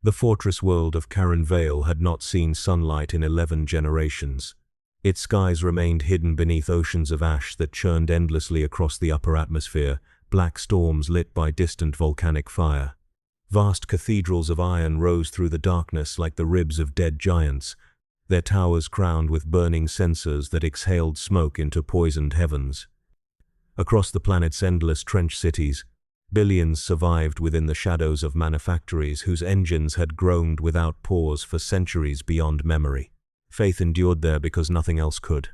The fortress world of Karen Vale had not seen sunlight in 11 generations. Its skies remained hidden beneath oceans of ash that churned endlessly across the upper atmosphere, black storms lit by distant volcanic fire. Vast cathedrals of iron rose through the darkness like the ribs of dead giants, their towers crowned with burning censers that exhaled smoke into poisoned heavens. Across the planet's endless trench cities, billions survived within the shadows of manufactories whose engines had groaned without pause for centuries beyond memory. Faith endured there because nothing else could.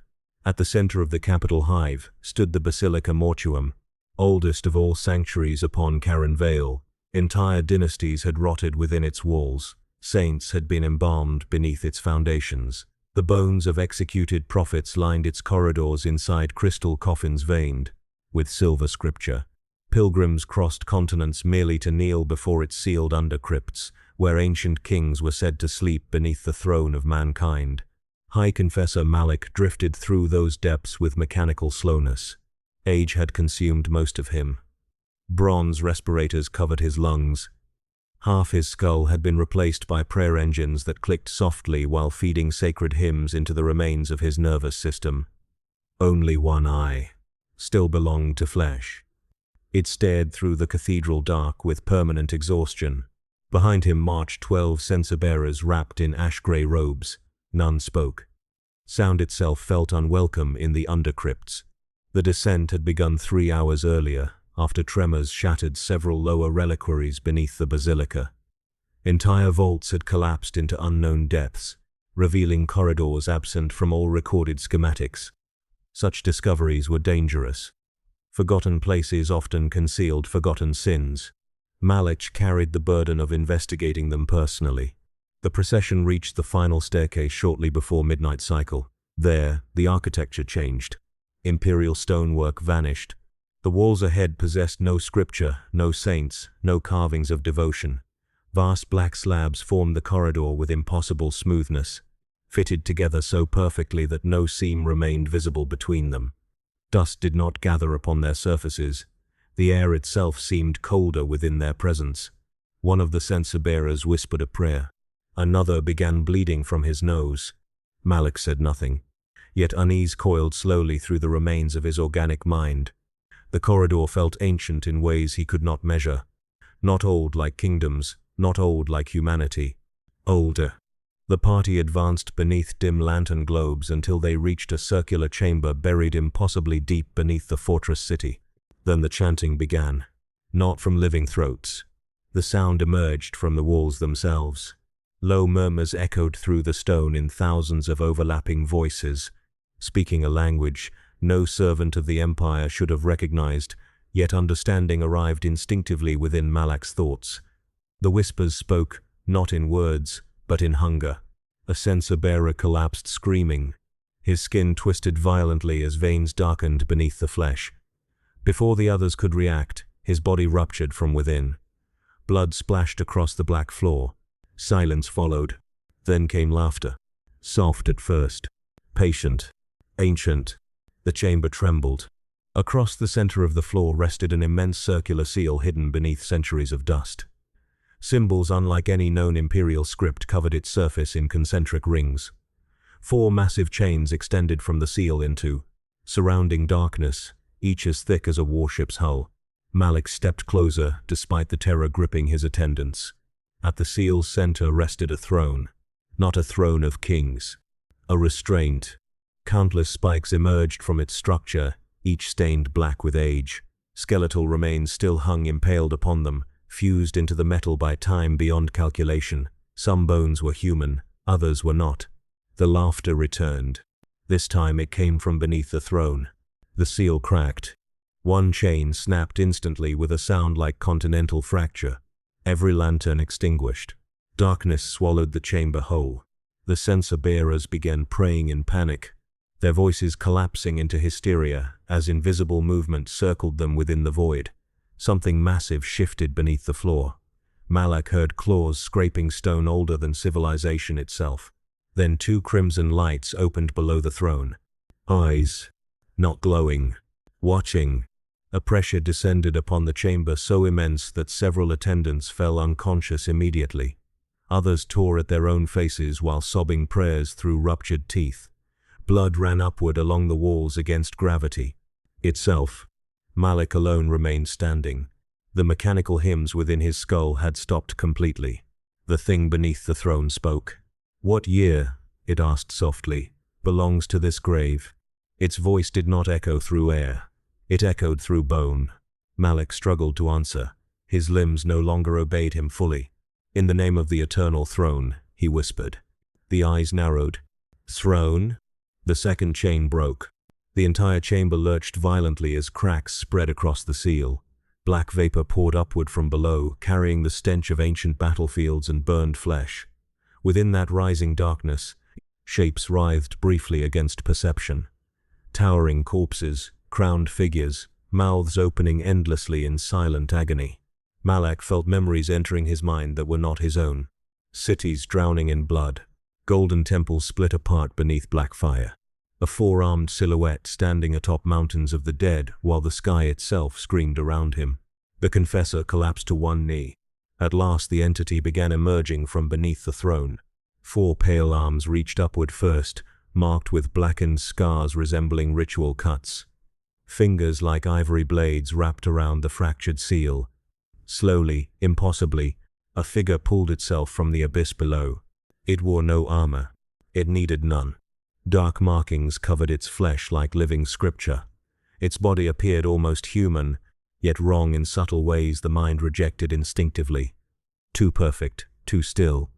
At the center of the capital hive stood the Basilica Mortuum, oldest of all sanctuaries upon Karen Vale. Entire dynasties had rotted within its walls. Saints had been embalmed beneath its foundations. The bones of executed prophets lined its corridors inside crystal coffins veined with silver scripture. Pilgrims crossed continents merely to kneel before its sealed undercrypts, where ancient kings were said to sleep beneath the throne of mankind. High Confessor Malik drifted through those depths with mechanical slowness. Age had consumed most of him. Bronze respirators covered his lungs. Half his skull had been replaced by prayer engines that clicked softly while feeding sacred hymns into the remains of his nervous system. Only one eye still belonged to flesh. It stared through the cathedral dark with permanent exhaustion. Behind him marched 12 censer-bearers wrapped in ash-gray robes. None spoke. Sound itself felt unwelcome in the undercrypts. The descent had begun 3 hours earlier, after tremors shattered several lower reliquaries beneath the basilica. Entire vaults had collapsed into unknown depths, revealing corridors absent from all recorded schematics. Such discoveries were dangerous. Forgotten places often concealed forgotten sins. Malik carried the burden of investigating them personally. The procession reached the final staircase shortly before midnight cycle. There, the architecture changed. Imperial stonework vanished. The walls ahead possessed no scripture, no saints, no carvings of devotion. Vast black slabs formed the corridor with impossible smoothness, fitted together so perfectly that no seam remained visible between them. Dust did not gather upon their surfaces. The air itself seemed colder within their presence. One of the censer-bearers whispered a prayer. Another began bleeding from his nose. Malik said nothing, yet unease coiled slowly through the remains of his organic mind. The corridor felt ancient in ways he could not measure. Not old like kingdoms, not old like humanity. Older. The party advanced beneath dim lantern globes until they reached a circular chamber buried impossibly deep beneath the fortress city. Then the chanting began. Not from living throats. The sound emerged from the walls themselves. Low murmurs echoed through the stone in thousands of overlapping voices, speaking a language no servant of the Empire should have recognized, yet understanding arrived instinctively within Malik's thoughts. The whispers spoke, not in words, but in hunger. A censer-bearer collapsed screaming. His skin twisted violently as veins darkened beneath the flesh. Before the others could react, his body ruptured from within. Blood splashed across the black floor. Silence followed. Then came laughter. Soft at first. Patient. Ancient. The chamber trembled. Across the center of the floor rested an immense circular seal hidden beneath centuries of dust. Symbols unlike any known imperial script covered its surface in concentric rings. 4 massive chains extended from the seal into surrounding darkness, each as thick as a warship's hull. Malik stepped closer, despite the terror gripping his attendants. At the seal's center rested a throne. Not a throne of kings. A restraint. Countless spikes emerged from its structure, each stained black with age. Skeletal remains still hung impaled upon them, fused into the metal by time beyond calculation. Some bones were human, others were not. The laughter returned. This time it came from beneath the throne. The seal cracked. One chain snapped instantly with a sound like continental fracture. Every lantern extinguished. Darkness swallowed the chamber whole. The censer-bearers began praying in panic, their voices collapsing into hysteria as invisible movement circled them within the void. Something massive shifted beneath the floor. Malik heard claws scraping stone older than civilization itself. Then 2 crimson lights opened below the throne. Eyes. Not glowing. Watching. A pressure descended upon the chamber so immense that several attendants fell unconscious immediately. Others tore at their own faces while sobbing prayers through ruptured teeth. Blood ran upward along the walls against gravity itself. Malik alone remained standing. The mechanical hymns within his skull had stopped completely. The thing beneath the throne spoke. "What year," it asked softly, "belongs to this grave?" Its voice did not echo through air. It echoed through bone. Malik struggled to answer. His limbs no longer obeyed him fully. "In the name of the eternal throne," he whispered. The eyes narrowed. "Throne?" The second chain broke. The entire chamber lurched violently as cracks spread across the seal. Black vapor poured upward from below, carrying the stench of ancient battlefields and burned flesh. Within that rising darkness, shapes writhed briefly against perception. Towering corpses, crowned figures, mouths opening endlessly in silent agony. Malak felt memories entering his mind that were not his own. Cities drowning in blood. Golden temples split apart beneath black fire. A four-armed silhouette standing atop mountains of the dead while the sky itself screamed around him. The confessor collapsed to one knee. At last the entity began emerging from beneath the throne. Four pale arms reached upward first, marked with blackened scars resembling ritual cuts. Fingers like ivory blades wrapped around the fractured seal. Slowly, impossibly, a figure pulled itself from the abyss below. It wore no armor. It needed none. Dark markings covered its flesh like living scripture. Its body appeared almost human, yet wrong in subtle ways the mind rejected instinctively. Too perfect, too still.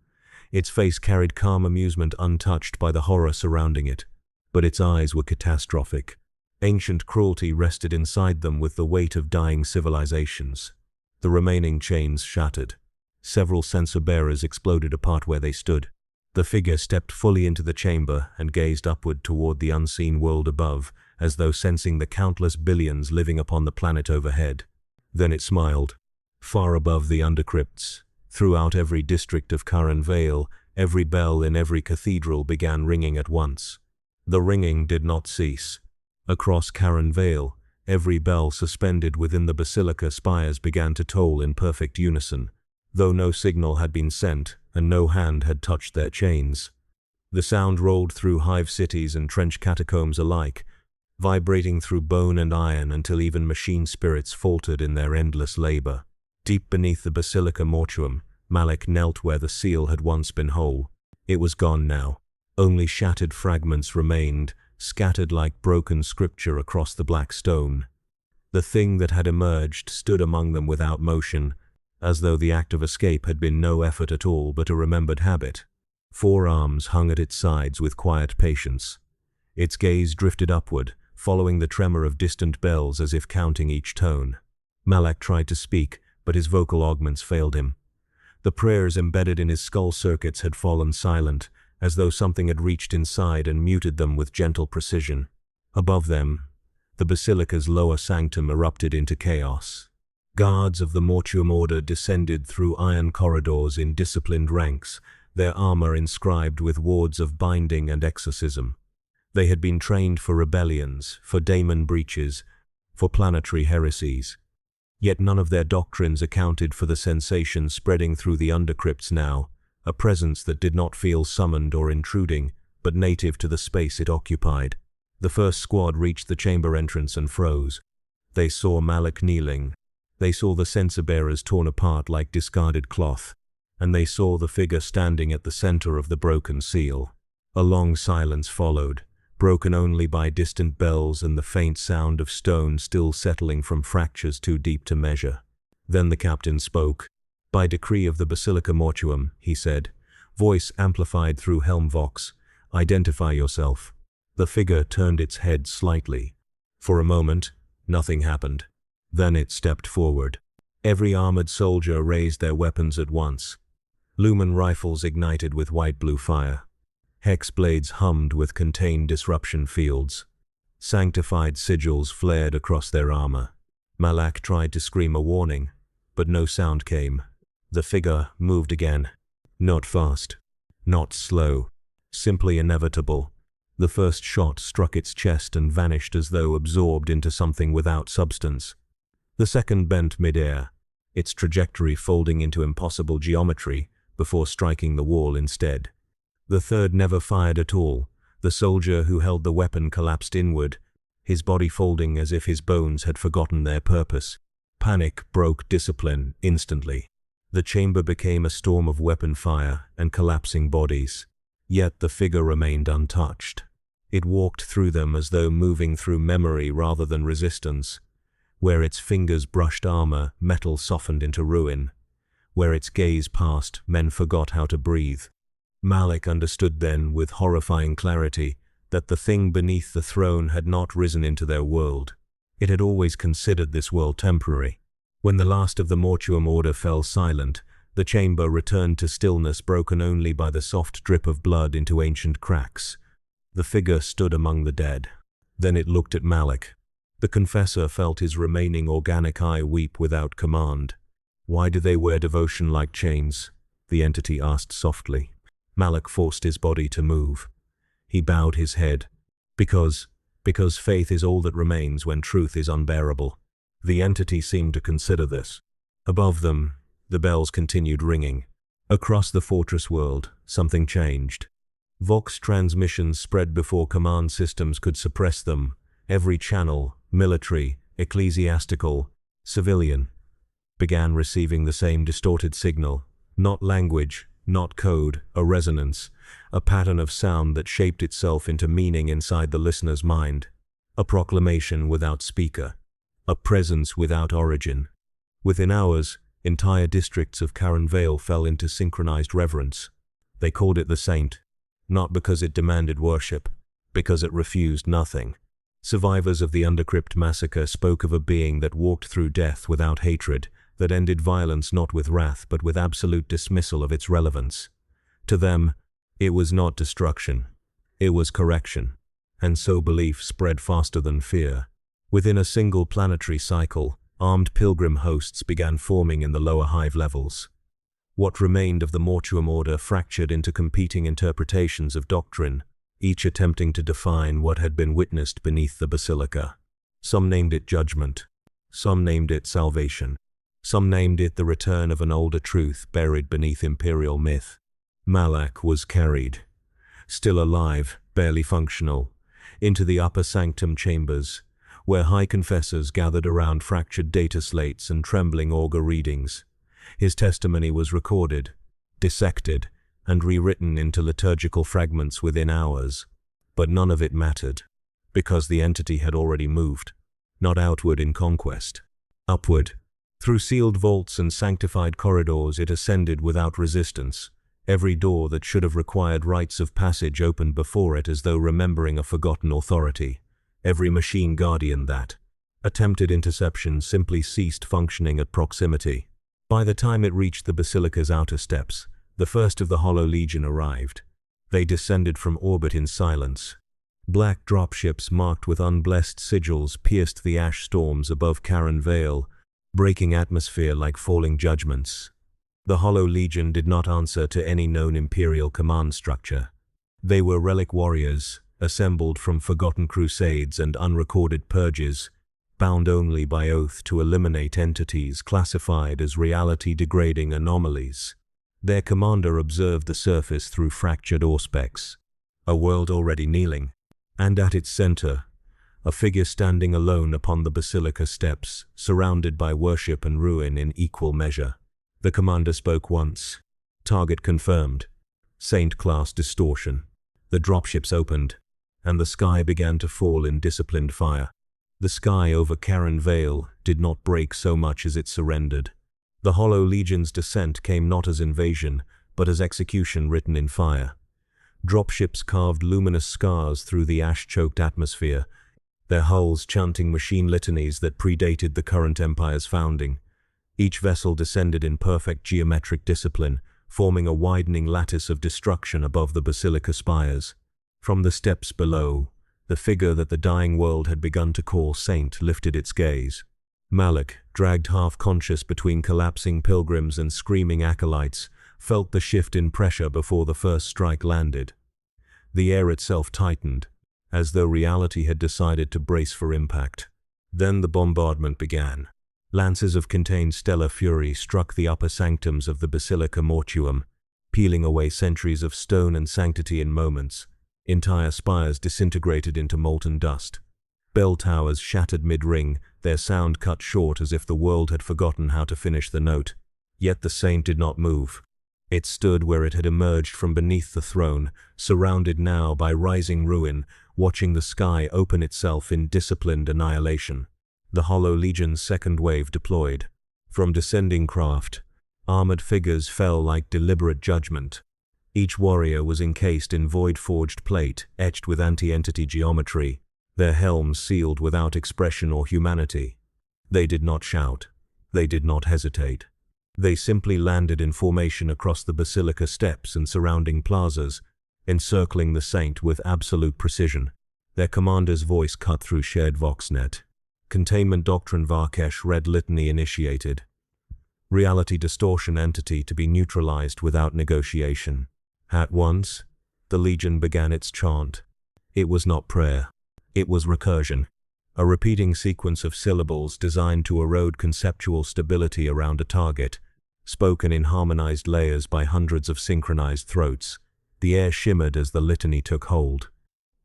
Its face carried calm amusement untouched by the horror surrounding it, but its eyes were catastrophic. Ancient cruelty rested inside them with the weight of dying civilizations. The remaining chains shattered. Several censer bearers exploded apart where they stood. The figure stepped fully into the chamber and gazed upward toward the unseen world above, as though sensing the countless billions living upon the planet overhead. Then it smiled. Far above the undercrypts, throughout every district of Karan Vale, every bell in every cathedral began ringing at once. The ringing did not cease. Across Karan Vale, every bell suspended within the basilica spires began to toll in perfect unison, though no signal had been sent and no hand had touched their chains. The sound rolled through hive cities and trench catacombs alike, vibrating through bone and iron until even machine spirits faltered in their endless labor. Deep beneath the basilica mortuum, Malik knelt where the seal had once been whole. It was gone now. Only shattered fragments remained, scattered like broken scripture across the black stone. The thing that had emerged stood among them without motion, as though the act of escape had been no effort at all but a remembered habit. Four arms hung at its sides with quiet patience. Its gaze drifted upward, following the tremor of distant bells as if counting each tone. Malak tried to speak, but his vocal augments failed him. The prayers embedded in his skull circuits had fallen silent, as though something had reached inside and muted them with gentle precision. Above them, the basilica's lower sanctum erupted into chaos. Guards of the mortuum order descended through iron corridors in disciplined ranks, their armor inscribed with wards of binding and exorcism. They had been trained for rebellions, for daemon breaches, for planetary heresies. Yet none of their doctrines accounted for the sensation spreading through the undercrypts now, a presence that did not feel summoned or intruding, but native to the space it occupied. The first squad reached the chamber entrance and froze. They saw Malik kneeling. They saw the censer bearers torn apart like discarded cloth, and they saw the figure standing at the center of the broken seal. A long silence followed, broken only by distant bells and the faint sound of stone still settling from fractures too deep to measure. Then the captain spoke. "By decree of the Basilica Mortuum," he said, voice amplified through helm vox, "identify yourself." The figure turned its head slightly. For a moment, nothing happened. Then it stepped forward. Every armored soldier raised their weapons at once. Lumen rifles ignited with white-blue fire. Hex blades hummed with contained disruption fields. Sanctified sigils flared across their armor. Malak tried to scream a warning, but no sound came. The figure moved again. Not fast. Not slow. Simply inevitable. The first shot struck its chest and vanished as though absorbed into something without substance. The second bent mid-air, its trajectory folding into impossible geometry, before striking the wall instead. The third never fired at all. The soldier who held the weapon collapsed inward, his body folding as if his bones had forgotten their purpose. Panic broke discipline instantly. The chamber became a storm of weapon fire and collapsing bodies. Yet the figure remained untouched. It walked through them as though moving through memory rather than resistance. Where its fingers brushed armor, metal softened into ruin. Where its gaze passed, men forgot how to breathe. Malik understood then, with horrifying clarity, that the thing beneath the throne had not risen into their world. It had always considered this world temporary. When the last of the mortuum order fell silent, the chamber returned to stillness broken only by the soft drip of blood into ancient cracks. The figure stood among the dead. Then it looked at Malik. The confessor felt his remaining organic eye weep without command. "Why do they wear devotion like chains?" the entity asked softly. Malik forced his body to move. He bowed his head. Because faith is all that remains when truth is unbearable. The entity seemed to consider this. Above them, the bells continued ringing. Across the fortress world, something changed. Vox transmissions spread before command systems could suppress them. Every channel, military, ecclesiastical, civilian, began receiving the same distorted signal. Not language, not code, a resonance, a pattern of sound that shaped itself into meaning inside the listener's mind. A proclamation without speaker. A presence without origin. Within hours, entire districts of Karen Vale fell into synchronized reverence. They called it the Saint, not because it demanded worship, because it refused nothing. Survivors of the Undercrypt massacre spoke of a being that walked through death without hatred, that ended violence not with wrath but with absolute dismissal of its relevance. To them, it was not destruction, it was correction. And so belief spread faster than fear. Within a single planetary cycle, armed pilgrim hosts began forming in the lower hive levels. What remained of the mortuum order fractured into competing interpretations of doctrine, each attempting to define what had been witnessed beneath the basilica. Some named it judgment, some named it salvation, some named it the return of an older truth buried beneath imperial myth. Malak was carried, still alive, barely functional, into the upper sanctum chambers, where high confessors gathered around fractured data slates and trembling augur readings. His testimony was recorded, dissected, and rewritten into liturgical fragments within hours. But none of it mattered, because the entity had already moved, not outward in conquest. Upward. Through sealed vaults and sanctified corridors it ascended without resistance. Every door that should have required rites of passage opened before it as though remembering a forgotten authority. Every machine guardian that attempted interception simply ceased functioning at proximity. By the time it reached the basilica's outer steps, the first of the Hollow Legion arrived. They descended from orbit in silence. Black dropships marked with unblessed sigils pierced the ash storms above Karen Vale, breaking atmosphere like falling judgments. The Hollow Legion did not answer to any known imperial command structure. They were relic warriors, assembled from forgotten crusades and unrecorded purges, bound only by oath to eliminate entities classified as reality-degrading anomalies. Their commander observed the surface through fractured auspex, a world already kneeling, and at its center, a figure standing alone upon the basilica steps, surrounded by worship and ruin in equal measure. The commander spoke once. Target confirmed. Saint-class distortion. The dropships opened, and the sky began to fall in disciplined fire. The sky over Karen Vale did not break so much as it surrendered. The Hollow Legion's descent came not as invasion, but as execution written in fire. Dropships carved luminous scars through the ash-choked atmosphere, their hulls chanting machine litanies that predated the current empire's founding. Each vessel descended in perfect geometric discipline, forming a widening lattice of destruction above the basilica spires. From the steps below, the figure that the dying world had begun to call Saint lifted its gaze. Malik, dragged half-conscious between collapsing pilgrims and screaming acolytes, felt the shift in pressure before the first strike landed. The air itself tightened, as though reality had decided to brace for impact. Then the bombardment began. Lances of contained stellar fury struck the upper sanctums of the Basilica Mortuum, peeling away centuries of stone and sanctity in moments. Entire spires disintegrated into molten dust. Bell towers shattered mid-ring, their sound cut short as if the world had forgotten how to finish the note. Yet the saint did not move. It stood where it had emerged from beneath the throne, surrounded now by rising ruin, watching the sky open itself in disciplined annihilation. The Hollow Legion's second wave deployed. From descending craft, armored figures fell like deliberate judgment. Each warrior was encased in void-forged plate, etched with anti-entity geometry, their helms sealed without expression or humanity. They did not shout. They did not hesitate. They simply landed in formation across the basilica steps and surrounding plazas, encircling the saint with absolute precision. Their commander's voice cut through shared voxnet. Containment Doctrine Varkesh Red Litany initiated. Reality distortion entity to be neutralized without negotiation. At once, the Legion began its chant. It was not prayer. It was recursion. A repeating sequence of syllables designed to erode conceptual stability around a target, spoken in harmonized layers by hundreds of synchronized throats. The air shimmered as the litany took hold.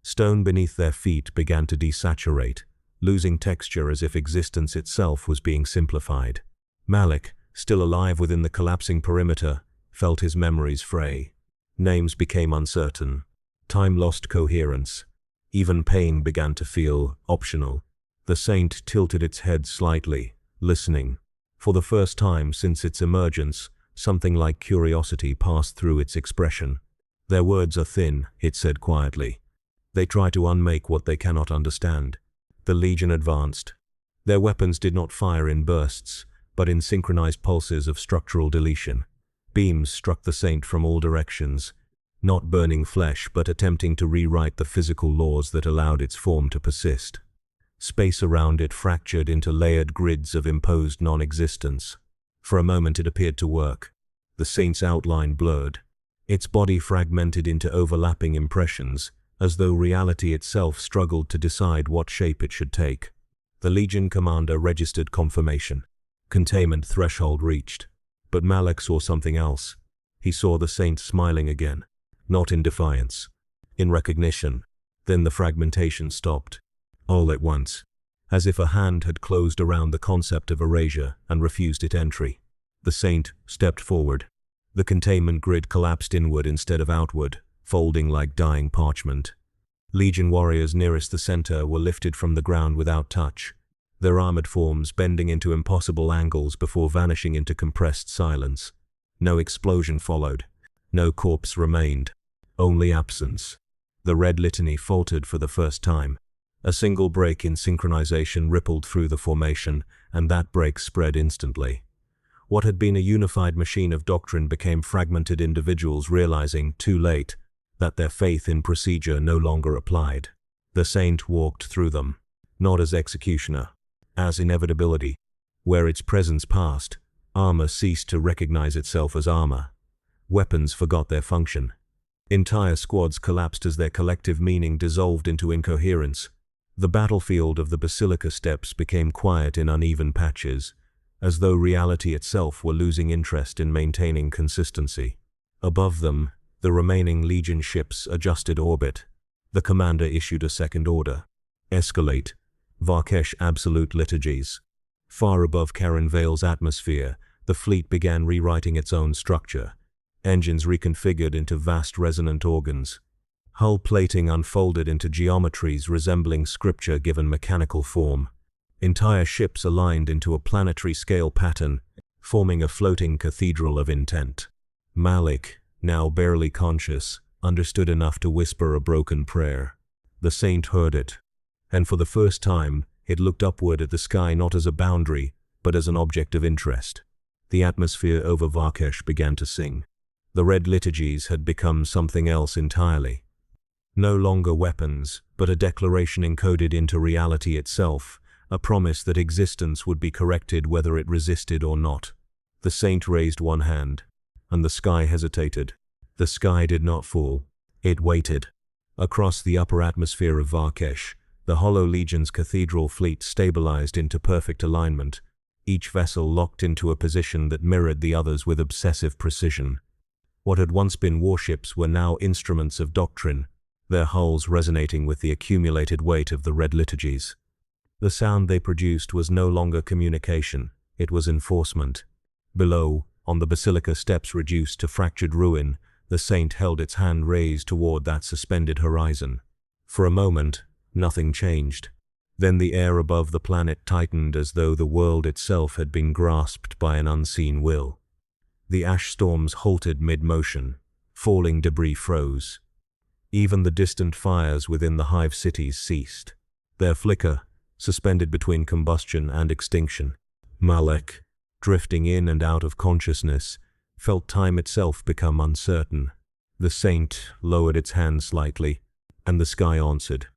Stone beneath their feet began to desaturate, losing texture as if existence itself was being simplified. Malik, still alive within the collapsing perimeter, felt his memories fray. Names became uncertain. Time lost coherence. Even pain began to feel optional. The saint tilted its head slightly, listening. For the first time since its emergence, something like curiosity passed through its expression. Their words are thin, it said quietly. They try to unmake what they cannot understand. The Legion advanced. Their weapons did not fire in bursts, but in synchronized pulses of structural deletion. Beams struck the saint from all directions, not burning flesh but attempting to rewrite the physical laws that allowed its form to persist. Space around it fractured into layered grids of imposed non-existence. For a moment it appeared to work. The saint's outline blurred. Its body fragmented into overlapping impressions, as though reality itself struggled to decide what shape it should take. The Legion commander registered confirmation. Containment threshold reached. But Malik saw something else. He saw the saint smiling again. Not in defiance. In recognition. Then the fragmentation stopped. All at once. As if a hand had closed around the concept of erasure and refused it entry. The saint stepped forward. The containment grid collapsed inward instead of outward, folding like dying parchment. Legion warriors nearest the center were lifted from the ground without touch, their armored forms bending into impossible angles before vanishing into compressed silence. No explosion followed. No corpse remained. Only absence. The red litany faltered for the first time. A single break in synchronization rippled through the formation, and that break spread instantly. What had been a unified machine of doctrine became fragmented individuals realizing, too late, that their faith in procedure no longer applied. The saint walked through them, not as executioner, as inevitability. Where its presence passed, armor ceased to recognize itself as armor. Weapons forgot their function. Entire squads collapsed as their collective meaning dissolved into incoherence. The battlefield of the basilica steps became quiet in uneven patches, as though reality itself were losing interest in maintaining consistency. Above them, the remaining Legion ships adjusted orbit. The commander issued a second order. Escalate. Varkesh absolute liturgies. Far above Karen Vale's atmosphere, the fleet began rewriting its own structure. Engines reconfigured into vast resonant organs. Hull plating unfolded into geometries resembling scripture given mechanical form. Entire ships aligned into a planetary scale pattern, forming a floating cathedral of intent. Malik, now barely conscious, understood enough to whisper a broken prayer. The saint heard it, and for the first time, it looked upward at the sky not as a boundary, but as an object of interest. The atmosphere over Varkesh began to sing. The red liturgies had become something else entirely. No longer weapons, but a declaration encoded into reality itself, a promise that existence would be corrected whether it resisted or not. The saint raised one hand, and the sky hesitated. The sky did not fall. It waited. Across the upper atmosphere of Varkesh, the Hollow Legion's cathedral fleet stabilized into perfect alignment, each vessel locked into a position that mirrored the others with obsessive precision. What had once been warships were now instruments of doctrine, their hulls resonating with the accumulated weight of the red liturgies. The sound they produced was no longer communication, it was enforcement. Below, on the basilica steps reduced to fractured ruin, the saint held its hand raised toward that suspended horizon. For a moment, nothing changed. Then the air above the planet tightened as though the world itself had been grasped by an unseen will. The ash storms halted mid-motion. Falling debris froze. Even the distant fires within the hive cities ceased. Their flicker, suspended between combustion and extinction. Malek, drifting in and out of consciousness, felt time itself become uncertain. The saint lowered its hand slightly, and the sky answered.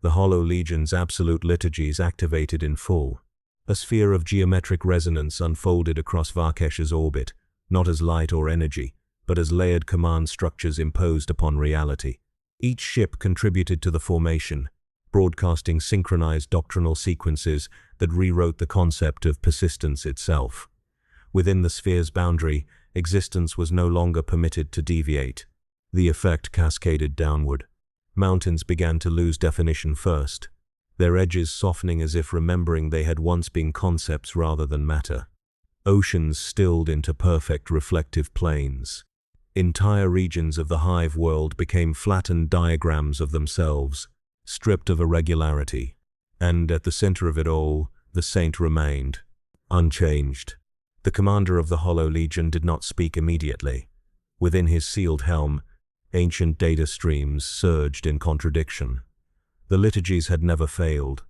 The Hollow Legion's absolute liturgies activated in full. A sphere of geometric resonance unfolded across Varkesh's orbit, not as light or energy, but as layered command structures imposed upon reality. Each ship contributed to the formation, broadcasting synchronized doctrinal sequences that rewrote the concept of persistence itself. Within the sphere's boundary, existence was no longer permitted to deviate. The effect cascaded downward. Mountains began to lose definition first, their edges softening as if remembering they had once been concepts rather than matter. Oceans stilled into perfect reflective plains. Entire regions of the hive world became flattened diagrams of themselves, stripped of irregularity. And at the center of it all, the saint remained, unchanged. The commander of the Hollow Legion did not speak immediately. Within his sealed helm, ancient data streams surged in contradiction. The liturgies had never failed.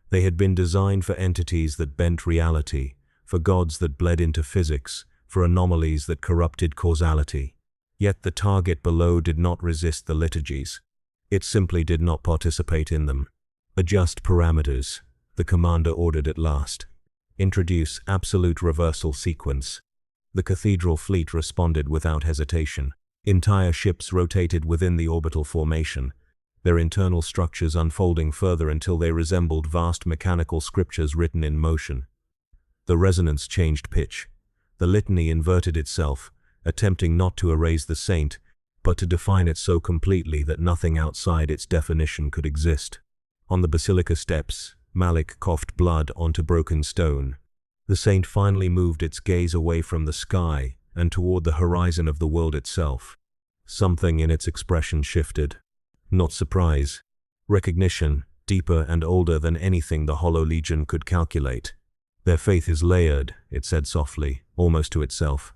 They had been designed for entities that bent reality, for gods that bled into physics, for anomalies that corrupted causality. Yet the target below did not resist the liturgies. It simply did not participate in them. Adjust parameters, the commander ordered at last. Introduce absolute reversal sequence. The cathedral fleet responded without hesitation. Entire ships rotated within the orbital formation, their internal structures unfolding further until they resembled vast mechanical scriptures written in motion. The resonance changed pitch. The litany inverted itself, attempting not to erase the saint, but to define it so completely that nothing outside its definition could exist. On the basilica steps, Malik coughed blood onto broken stone. The saint finally moved its gaze away from the sky and toward the horizon of the world itself. Something in its expression shifted. Not surprise. Recognition, deeper and older than anything the Hollow Legion could calculate. Their faith is layered, it said softly, almost to itself.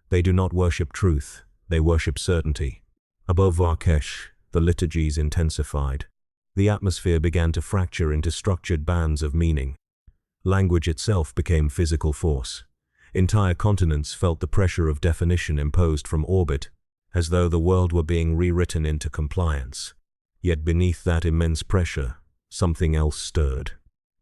They do not worship truth, they worship certainty. Above Varkesh, the liturgies intensified. The atmosphere began to fracture into structured bands of meaning. Language itself became physical force. Entire continents felt the pressure of definition imposed from orbit, as though the world were being rewritten into compliance. Yet beneath that immense pressure, something else stirred.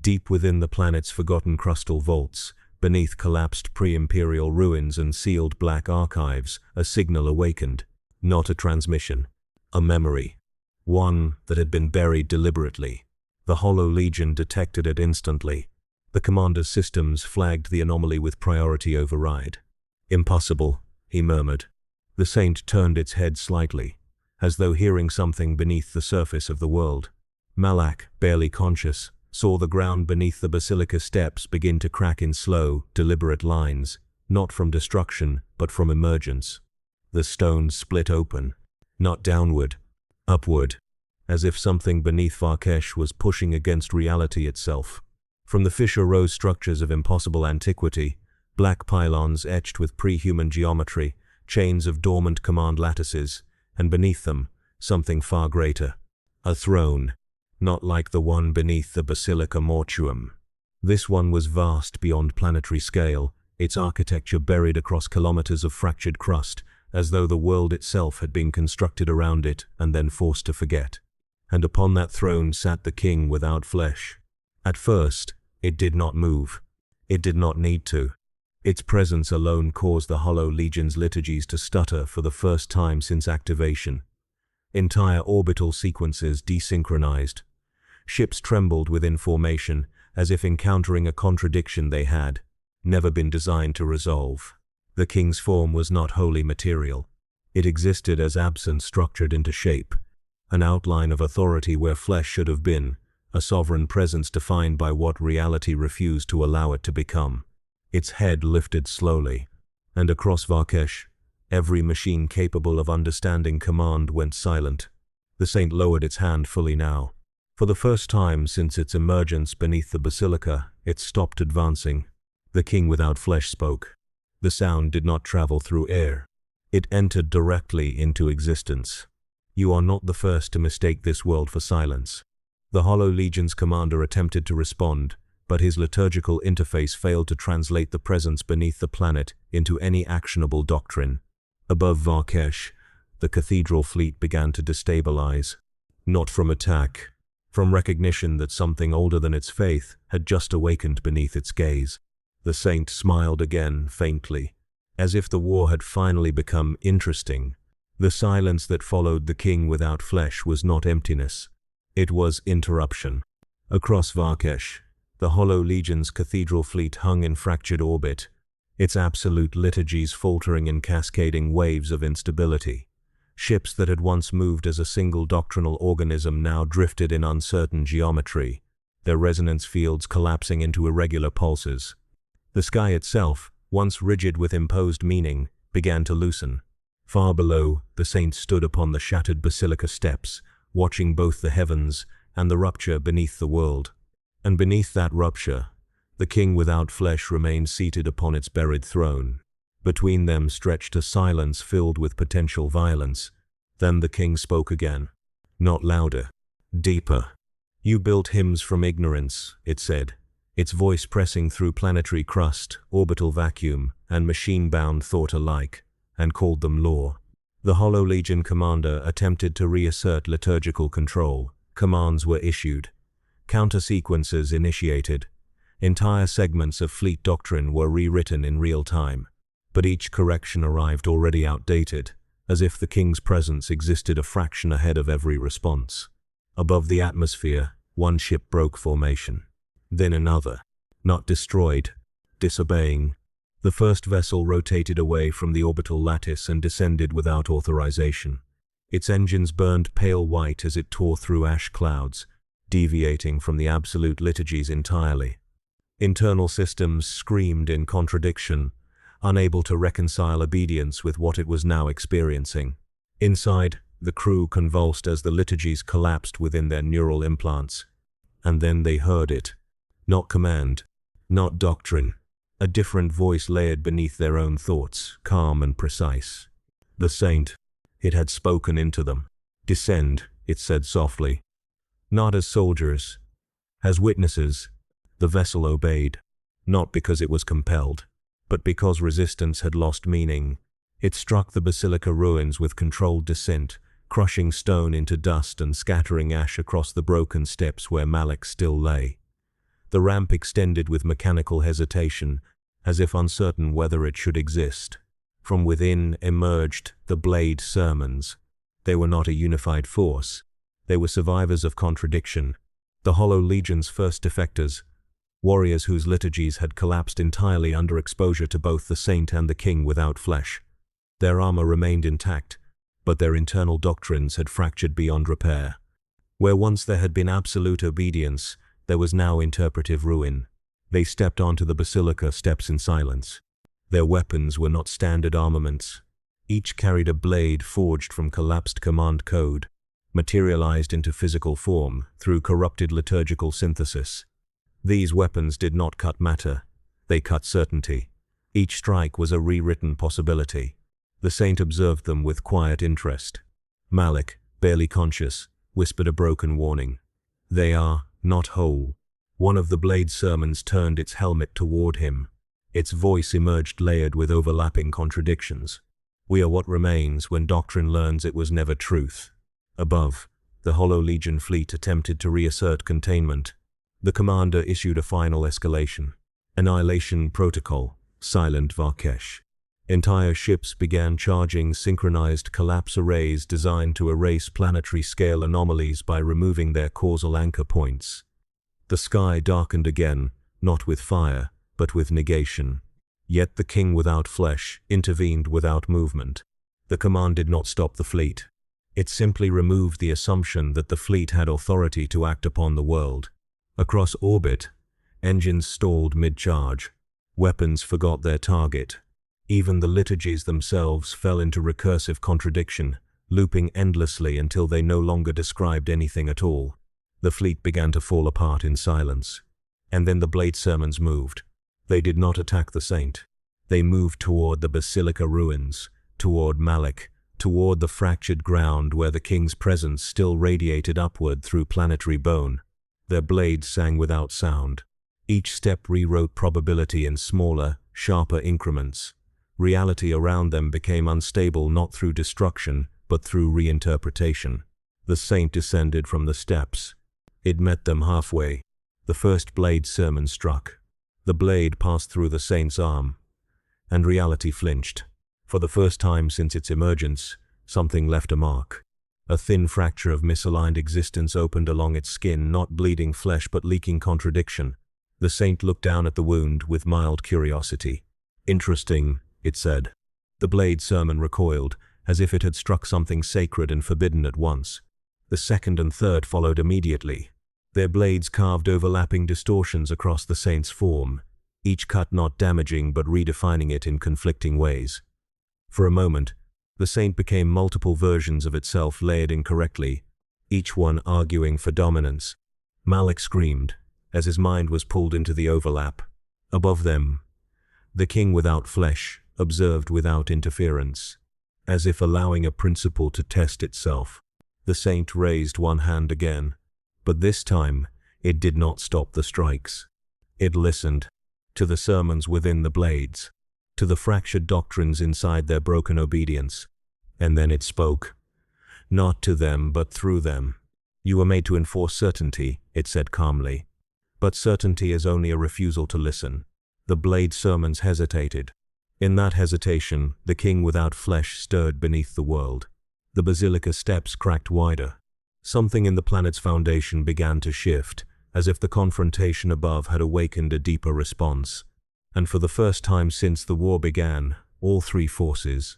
Deep within the planet's forgotten crustal vaults, beneath collapsed pre-imperial ruins and sealed black archives, a signal awakened. Not a transmission. A memory. One that had been buried deliberately. The Hollow Legion detected it instantly. The commander's systems flagged the anomaly with priority override. Impossible, he murmured. The saint turned its head slightly, as though hearing something beneath the surface of the world. Malak, barely conscious, saw the ground beneath the basilica steps begin to crack in slow, deliberate lines, not from destruction, but from emergence. The stones split open, not downward, upward, as if something beneath Varkesh was pushing against reality itself. From the fissure rose structures of impossible antiquity, black pylons etched with pre-human geometry, chains of dormant command lattices, and beneath them, something far greater. A throne, not like the one beneath the Basilica Mortuum. This one was vast beyond planetary scale, its architecture buried across kilometers of fractured crust, as though the world itself had been constructed around it and then forced to forget. And upon that throne sat the king without flesh. At first, it did not move. It did not need to. Its presence alone caused the Hollow Legion's liturgies to stutter for the first time since activation. Entire orbital sequences desynchronized. Ships trembled within formation, as if encountering a contradiction they had never been designed to resolve. The king's form was not wholly material. It existed as absence structured into shape, an outline of authority where flesh should have been, a sovereign presence defined by what reality refused to allow it to become. Its head lifted slowly, and across Varkesh, every machine capable of understanding command went silent. The saint lowered its hand fully now. For the first time since its emergence beneath the basilica, it stopped advancing. The king without flesh spoke. The sound did not travel through air. It entered directly into existence. You are not the first to mistake this world for silence. The Hollow Legion's commander attempted to respond, but his liturgical interface failed to translate the presence beneath the planet into any actionable doctrine. Above Varkesh, the cathedral fleet began to destabilize. Not from attack, from recognition that something older than its faith had just awakened beneath its gaze. The saint smiled again, faintly, as if the war had finally become interesting. The silence that followed the king without flesh was not emptiness. It was interruption. Across Varkesh, the Hollow Legion's cathedral fleet hung in fractured orbit, its absolute liturgies faltering in cascading waves of instability. Ships that had once moved as a single doctrinal organism now drifted in uncertain geometry, their resonance fields collapsing into irregular pulses. The sky itself, once rigid with imposed meaning, began to loosen. Far below, the saint stood upon the shattered basilica steps, watching both the heavens and the rupture beneath the world. And beneath that rupture, the king without flesh remained seated upon its buried throne. Between them stretched a silence filled with potential violence. Then the king spoke again. Not louder, deeper. You built hymns from ignorance, it said, its voice pressing through planetary crust, orbital vacuum, and machine-bound thought alike, and called them law. The Hollow Legion commander attempted to reassert liturgical control. Commands were issued. Counter-sequences initiated. Entire segments of fleet doctrine were rewritten in real time. But each correction arrived already outdated, as if the king's presence existed a fraction ahead of every response. Above the atmosphere, one ship broke formation. Then another. Not destroyed, disobeying. The first vessel rotated away from the orbital lattice and descended without authorization. Its engines burned pale white as it tore through ash clouds, deviating from the absolute liturgies entirely. Internal systems screamed in contradiction, unable to reconcile obedience with what it was now experiencing. Inside, the crew convulsed as the liturgies collapsed within their neural implants. And then they heard it. Not command, not doctrine. A different voice layered beneath their own thoughts, calm and precise. The saint. It had spoken into them. Descend, it said softly. Not as soldiers, as witnesses. The vessel obeyed, not because it was compelled, but because resistance had lost meaning. It struck the basilica ruins with controlled descent, crushing stone into dust and scattering ash across the broken steps where malice still lay. The ramp extended with mechanical hesitation, as if uncertain whether it should exist. From within emerged the blade sermons. They were not a unified force. They were survivors of contradiction. The Hollow Legion's first defectors, warriors whose liturgies had collapsed entirely under exposure to both the saint and the king without flesh. Their armor remained intact, but their internal doctrines had fractured beyond repair. Where once there had been absolute obedience, there was now interpretive ruin. They stepped onto the basilica steps in silence. Their weapons were not standard armaments. Each carried a blade forged from collapsed command code, materialized into physical form through corrupted liturgical synthesis. These weapons did not cut matter, they cut certainty. Each strike was a rewritten possibility. The saint observed them with quiet interest. Malik, barely conscious, whispered a broken warning. They are not whole. One of the blade sermons turned its helmet toward him. Its voice emerged layered with overlapping contradictions. We are what remains when doctrine learns it was never truth. Above, the Hollow Legion fleet attempted to reassert containment. The commander issued a final escalation. Annihilation protocol, silent Varkesh. Entire ships began charging synchronized collapse arrays designed to erase planetary-scale anomalies by removing their causal anchor points. The sky darkened again, not with fire, but with negation. Yet the king without flesh intervened without movement. The command did not stop the fleet. It simply removed the assumption that the fleet had authority to act upon the world. Across orbit, engines stalled mid-charge. Weapons forgot their target. Even the liturgies themselves fell into recursive contradiction, looping endlessly until they no longer described anything at all. The fleet began to fall apart in silence. And then the blade sermons moved. They did not attack the saint. They moved toward the basilica ruins, toward Malik, toward the fractured ground where the king's presence still radiated upward through planetary bone. Their blades sang without sound. Each step rewrote probability in smaller, sharper increments. Reality around them became unstable not through destruction, but through reinterpretation. The saint descended from the steps. It met them halfway. The first blade sermon struck. The blade passed through the saint's arm, and reality flinched. For the first time since its emergence, something left a mark. A thin fracture of misaligned existence opened along its skin, not bleeding flesh but leaking contradiction. The saint looked down at the wound with mild curiosity. "Interesting," it said. The blade sermon recoiled, as if it had struck something sacred and forbidden at once. The second and third followed immediately. Their blades carved overlapping distortions across the saint's form, each cut not damaging but redefining it in conflicting ways. For a moment, the saint became multiple versions of itself layered incorrectly, each one arguing for dominance. Malik screamed, as his mind was pulled into the overlap. Above them, the king without flesh observed without interference, as if allowing a principle to test itself. The saint raised one hand again, but this time it did not stop the strikes. It listened to the sermons within the blades, to the fractured doctrines inside their broken obedience. And then it spoke, not to them but through them. "You were made to enforce certainty," it said calmly. "But certainty is only a refusal to listen." The blade sermons hesitated. In that hesitation, the king without flesh stirred beneath the world. The basilica steps cracked wider. Something in the planet's foundation began to shift, as if the confrontation above had awakened a deeper response. And for the first time since the war began, all three forces,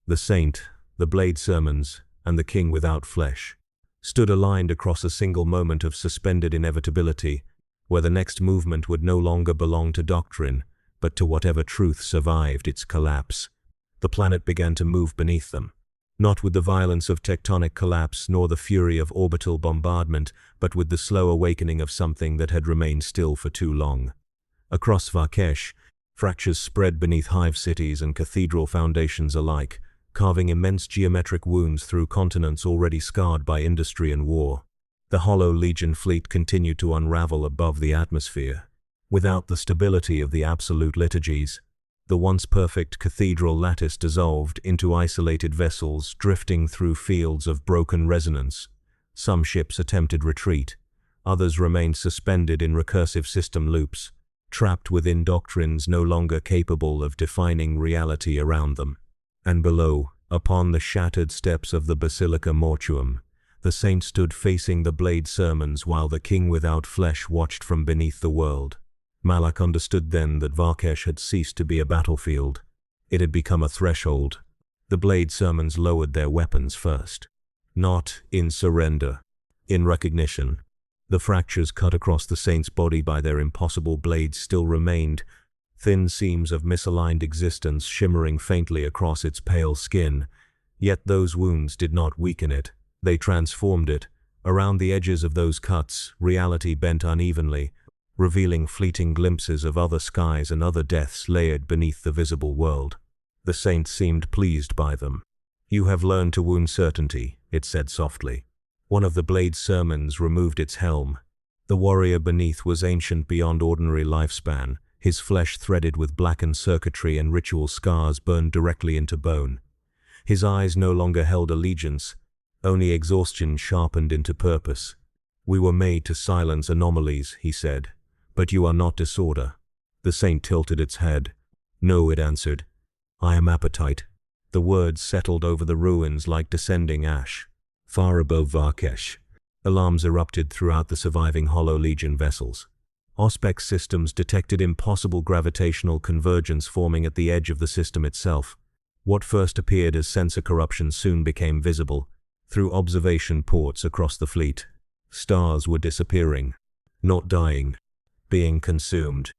the saint, the blade sermons, and the king without flesh, stood aligned across a single moment of suspended inevitability, where the next movement would no longer belong to doctrine, but to whatever truth survived its collapse. The planet began to move beneath them, not with the violence of tectonic collapse nor the fury of orbital bombardment, but with the slow awakening of something that had remained still for too long. Across Varkesh, fractures spread beneath hive cities and cathedral foundations alike, carving immense geometric wounds through continents already scarred by industry and war. The Hollow Legion fleet continued to unravel above the atmosphere. Without the stability of the absolute liturgies, the once perfect cathedral lattice dissolved into isolated vessels drifting through fields of broken resonance. Some ships attempted retreat, others remained suspended in recursive system loops, trapped within doctrines no longer capable of defining reality around them. And below, upon the shattered steps of the Basilica Mortuum, the saint stood facing the blade sermons while the king without flesh watched from beneath the world. Malak understood then that Varkesh had ceased to be a battlefield. It had become a threshold. The blade sermons lowered their weapons first. Not in surrender, in recognition. The fractures cut across the saint's body by their impossible blades still remained, thin seams of misaligned existence shimmering faintly across its pale skin. Yet those wounds did not weaken it. They transformed it. Around the edges of those cuts, reality bent unevenly, revealing fleeting glimpses of other skies and other deaths layered beneath the visible world. The saint seemed pleased by them. "You have learned to wound certainty," it said softly. One of the blade's sermons removed its helm. The warrior beneath was ancient beyond ordinary lifespan, his flesh threaded with blackened circuitry and ritual scars burned directly into bone. His eyes no longer held allegiance, only exhaustion sharpened into purpose. "We were made to silence anomalies," he said. "But you are not disorder." The saint tilted its head. "No," it answered. "I am appetite." The words settled over the ruins like descending ash. Far above Varkesh, alarms erupted throughout the surviving Hollow Legion vessels. Auspex systems detected impossible gravitational convergence forming at the edge of the system itself. What first appeared as sensor corruption soon became visible. Through observation ports across the fleet, stars were disappearing, not dying, being consumed.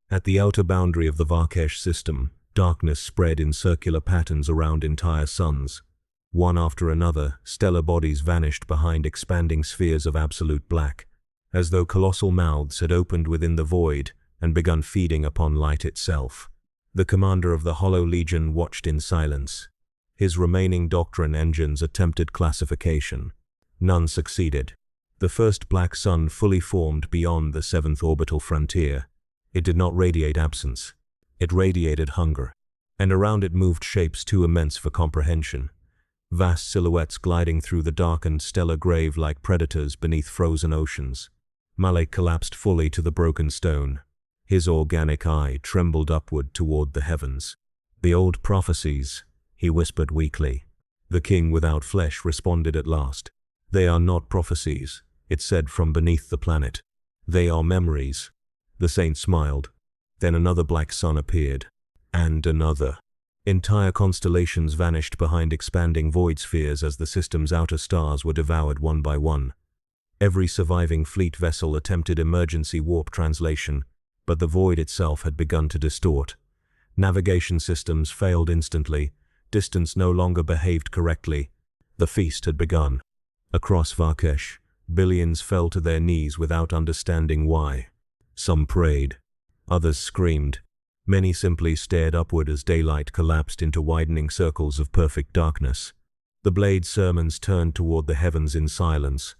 At the outer boundary of the Varkesh system, darkness spread in circular patterns around entire suns. One after another, stellar bodies vanished behind expanding spheres of absolute black, as though colossal mouths had opened within the void and begun feeding upon light itself. The commander of the Hollow Legion watched in silence. His remaining doctrine engines attempted classification. None succeeded. The first black sun fully formed beyond the seventh orbital frontier. It did not radiate absence. It radiated hunger. And around it moved shapes too immense for comprehension. Vast silhouettes gliding through the darkened stellar grave like predators beneath frozen oceans. Malek collapsed fully to the broken stone. His organic eye trembled upward toward the heavens. The old prophecies, he whispered weakly. The king without flesh responded at last. They are not prophecies, it said from beneath the planet. They are memories. The saint smiled. Then another black sun appeared. And another. Entire constellations vanished behind expanding void spheres as the system's outer stars were devoured one by one. Every surviving fleet vessel attempted emergency warp translation, but the void itself had begun to distort. Navigation systems failed instantly. Distance no longer behaved correctly. The feast had begun. Across Varkesh, billions fell to their knees without understanding why. Some prayed. Others screamed. Many simply stared upward as daylight collapsed into widening circles of perfect darkness. The Blade sermons turned toward the heavens in silence.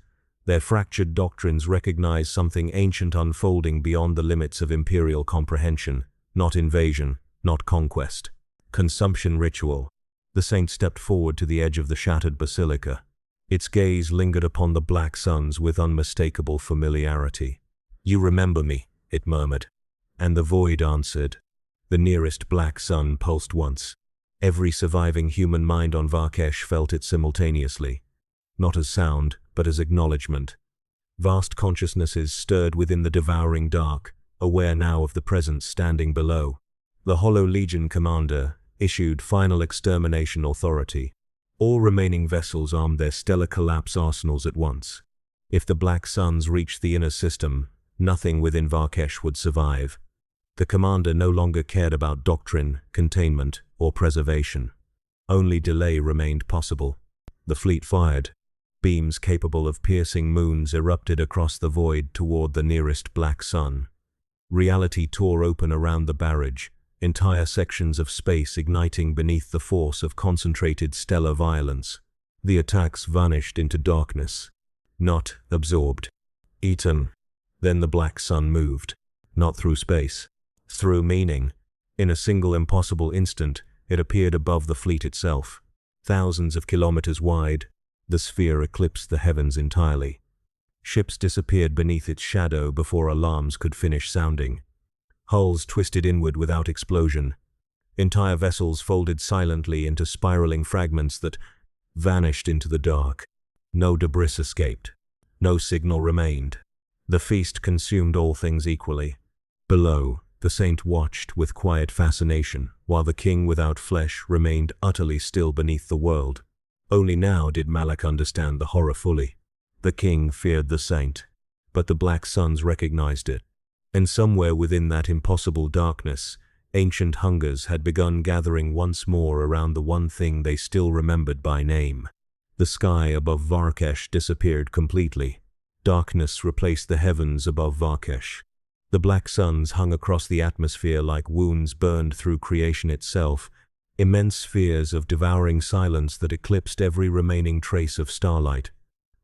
Their fractured doctrines recognized something ancient unfolding beyond the limits of imperial comprehension. Not invasion, not conquest. Consumption ritual. The saint stepped forward to the edge of the shattered basilica. Its gaze lingered upon the black suns with unmistakable familiarity. "You remember me," it murmured. And the void answered. The nearest black sun pulsed once. Every surviving human mind on Varkesh felt it simultaneously. Not as sound, but as acknowledgement. Vast consciousnesses stirred within the devouring dark, aware now of the presence standing below. The Hollow Legion commander issued final extermination authority. All remaining vessels armed their stellar collapse arsenals at once. If the black suns reached the inner system, nothing within Varkesh would survive. The commander no longer cared about doctrine, containment, or preservation. Only delay remained possible. The fleet fired. Beams capable of piercing moons erupted across the void toward the nearest black sun. Reality tore open around the barrage, entire sections of space igniting beneath the force of concentrated stellar violence. The attacks vanished into darkness. Not absorbed. Eaten. Then the black sun moved. Not through space. Through meaning. In a single impossible instant, it appeared above the fleet itself. Thousands of kilometers wide, the sphere eclipsed the heavens entirely. Ships disappeared beneath its shadow before alarms could finish sounding. Hulls twisted inward without explosion. Entire vessels folded silently into spiraling fragments that vanished into the dark. No debris escaped. No signal remained. The feast consumed all things equally. Below, the saint watched with quiet fascination, while the king without flesh remained utterly still beneath the world. Only now did Malak understand the horror fully. The king feared the saint, but the black suns recognized it. And somewhere within that impossible darkness, ancient hungers had begun gathering once more around the one thing they still remembered by name. The sky above Varkesh disappeared completely. Darkness replaced the heavens above Varkesh. The black suns hung across the atmosphere like wounds burned through creation itself, immense spheres of devouring silence that eclipsed every remaining trace of starlight.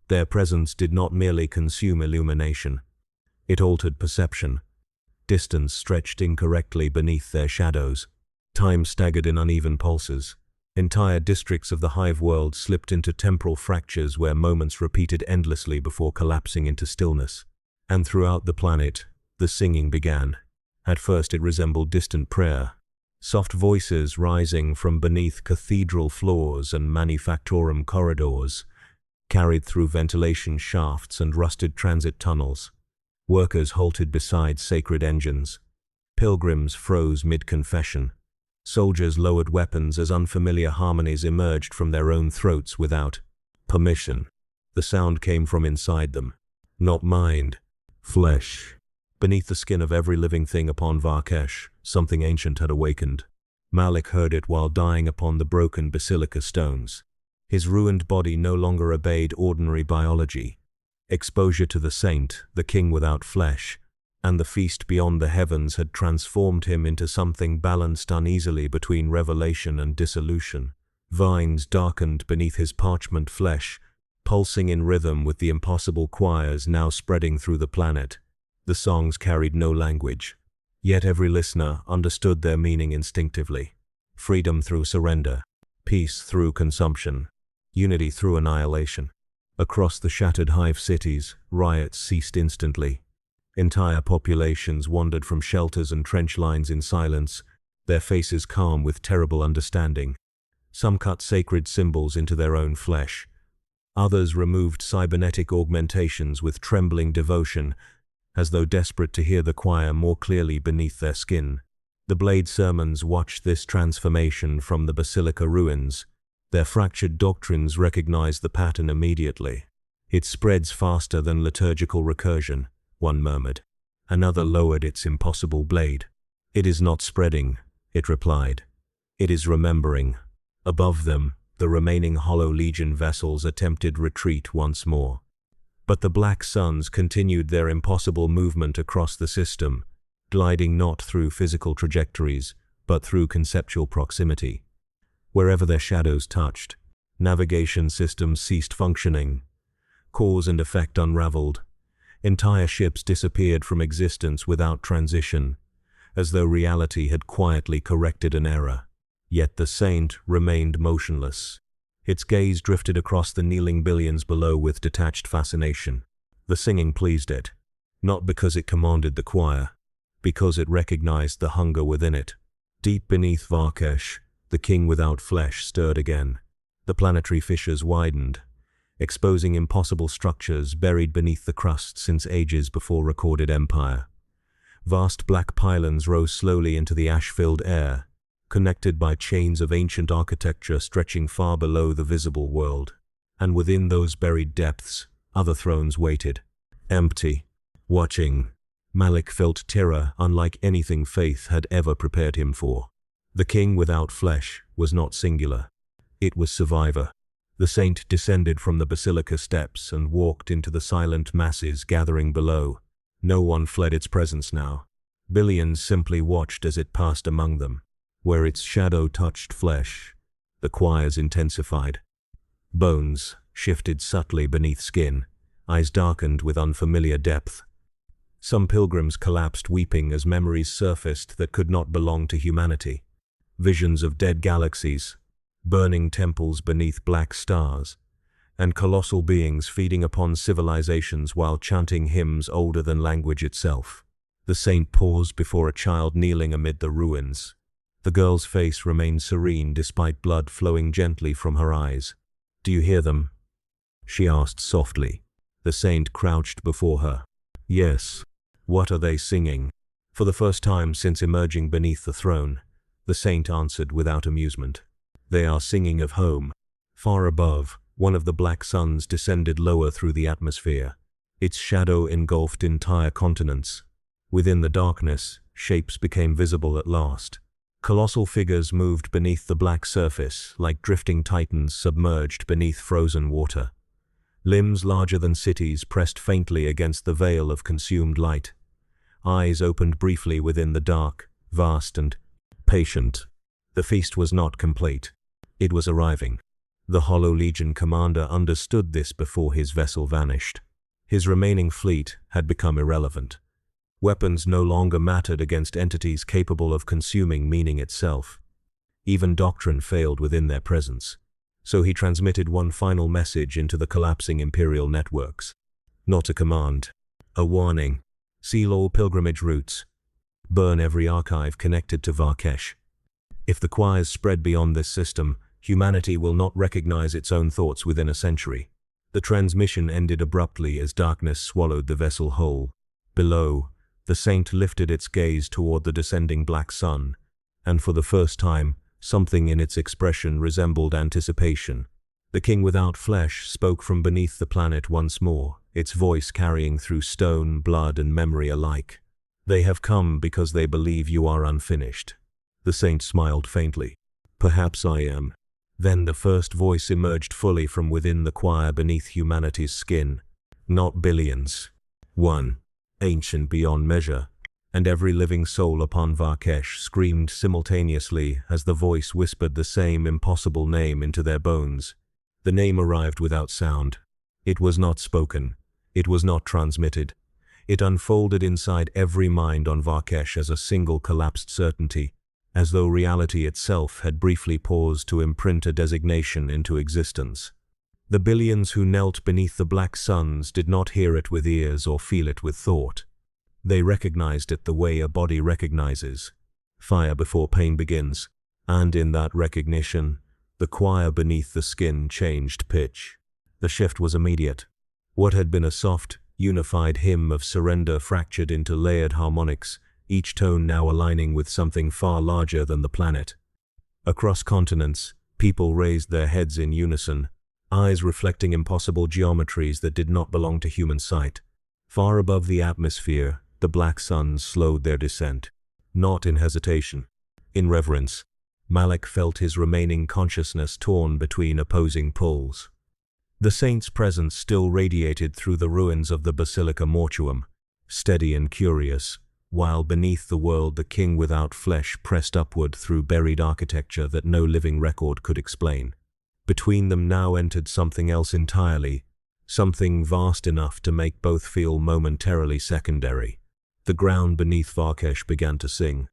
Their presence did not merely consume illumination. It altered perception. Distance stretched incorrectly beneath their shadows. Time staggered in uneven pulses. Entire districts of the hive world slipped into temporal fractures where moments repeated endlessly before collapsing into stillness. And throughout the planet, the singing began. At first it resembled distant prayer. Soft voices rising from beneath cathedral floors and manufactorum corridors, carried through ventilation shafts and rusted transit tunnels. Workers halted beside sacred engines. Pilgrims froze mid-confession. Soldiers lowered weapons as unfamiliar harmonies emerged from their own throats without permission. The sound came from inside them. Not mind. Flesh. Beneath the skin of every living thing upon Varkesh, something ancient had awakened. Malik heard it while dying upon the broken basilica stones. His ruined body no longer obeyed ordinary biology. Exposure to the saint, the king without flesh, and the feast beyond the heavens had transformed him into something balanced uneasily between revelation and dissolution. Vines darkened beneath his parchment flesh, pulsing in rhythm with the impossible choirs now spreading through the planet. The songs carried no language, yet every listener understood their meaning instinctively. Freedom through surrender, peace through consumption, unity through annihilation. Across the shattered hive cities, riots ceased instantly. Entire populations wandered from shelters and trench lines in silence, their faces calm with terrible understanding. Some cut sacred symbols into their own flesh. Others removed cybernetic augmentations with trembling devotion, as though desperate to hear the choir more clearly beneath their skin. The Blade Sermons watched this transformation from the basilica ruins. Their fractured doctrines recognized the pattern immediately. "It spreads faster than liturgical recursion," one murmured. Another lowered its impossible blade. "It is not spreading," it replied. "It is remembering." Above them, the remaining Hollow Legion vessels attempted retreat once more. But the Black Suns continued their impossible movement across the system, gliding not through physical trajectories, but through conceptual proximity. Wherever their shadows touched, navigation systems ceased functioning. Cause and effect unraveled. Entire ships disappeared from existence without transition, as though reality had quietly corrected an error. Yet the Saint remained motionless. Its gaze drifted across the kneeling billions below with detached fascination. The singing pleased it, not because it commanded the choir, because it recognized the hunger within it. Deep beneath Varkesh, the king without flesh stirred again. The planetary fissures widened, exposing impossible structures buried beneath the crust since ages before recorded empire. Vast black pylons rose slowly into the ash-filled air, connected by chains of ancient architecture stretching far below the visible world. And within those buried depths, other thrones waited, empty, watching. Malik felt terror unlike anything faith had ever prepared him for. The king without flesh was not singular. It was survivor. The saint descended from the basilica steps and walked into the silent masses gathering below. No one fled its presence now. Billions simply watched as it passed among them. Where its shadow touched flesh, the choirs intensified. Bones shifted subtly beneath skin, eyes darkened with unfamiliar depth. Some pilgrims collapsed weeping as memories surfaced that could not belong to humanity. Visions of dead galaxies, burning temples beneath black stars, and colossal beings feeding upon civilizations while chanting hymns older than language itself. The saint paused before a child kneeling amid the ruins. The girl's face remained serene despite blood flowing gently from her eyes. "Do you hear them?" she asked softly. The saint crouched before her. "Yes." "What are they singing?" For the first time since emerging beneath the throne, the saint answered without amusement. "They are singing of home." Far above, one of the Black Suns descended lower through the atmosphere. Its shadow engulfed entire continents. Within the darkness, shapes became visible at last. Colossal figures moved beneath the black surface, like drifting titans submerged beneath frozen water. Limbs larger than cities pressed faintly against the veil of consumed light. Eyes opened briefly within the dark, vast and patient. The feast was not complete. It was arriving. The Hollow Legion commander understood this before his vessel vanished. His remaining fleet had become irrelevant. Weapons no longer mattered against entities capable of consuming meaning itself. Even doctrine failed within their presence. So he transmitted one final message into the collapsing imperial networks. Not a command. A warning. Seal all pilgrimage routes. Burn every archive connected to Varkesh. If the choirs spread beyond this system, humanity will not recognize its own thoughts within a century. The transmission ended abruptly as darkness swallowed the vessel whole. Below, the saint lifted its gaze toward the descending black sun, and for the first time, something in its expression resembled anticipation. The king without flesh spoke from beneath the planet once more, its voice carrying through stone, blood, and memory alike. "They have come because they believe you are unfinished." The saint smiled faintly. "Perhaps I am." Then the first voice emerged fully from within the choir beneath humanity's skin. "Not billions. One. Ancient beyond measure." And every living soul upon Varkesh screamed simultaneously as the voice whispered the same impossible name into their bones. The name arrived without sound. It was not spoken. It was not transmitted. It unfolded inside every mind on Varkesh as a single collapsed certainty, as though reality itself had briefly paused to imprint a designation into existence. The billions who knelt beneath the black suns did not hear it with ears or feel it with thought. They recognized it the way a body recognizes fire before pain begins, and in that recognition, the choir beneath the skin changed pitch. The shift was immediate. What had been a soft, unified hymn of surrender fractured into layered harmonics, each tone now aligning with something far larger than the planet. Across continents, people raised their heads in unison, eyes reflecting impossible geometries that did not belong to human sight. Far above the atmosphere, the black suns slowed their descent. Not in hesitation, in reverence, Malik felt his remaining consciousness torn between opposing pulls. The saint's presence still radiated through the ruins of the Basilica Mortuum, steady and curious, while beneath the world the king without flesh pressed upward through buried architecture that no living record could explain. Between them now entered something else entirely, something vast enough to make both feel momentarily secondary. The ground beneath Varkesh began to sing,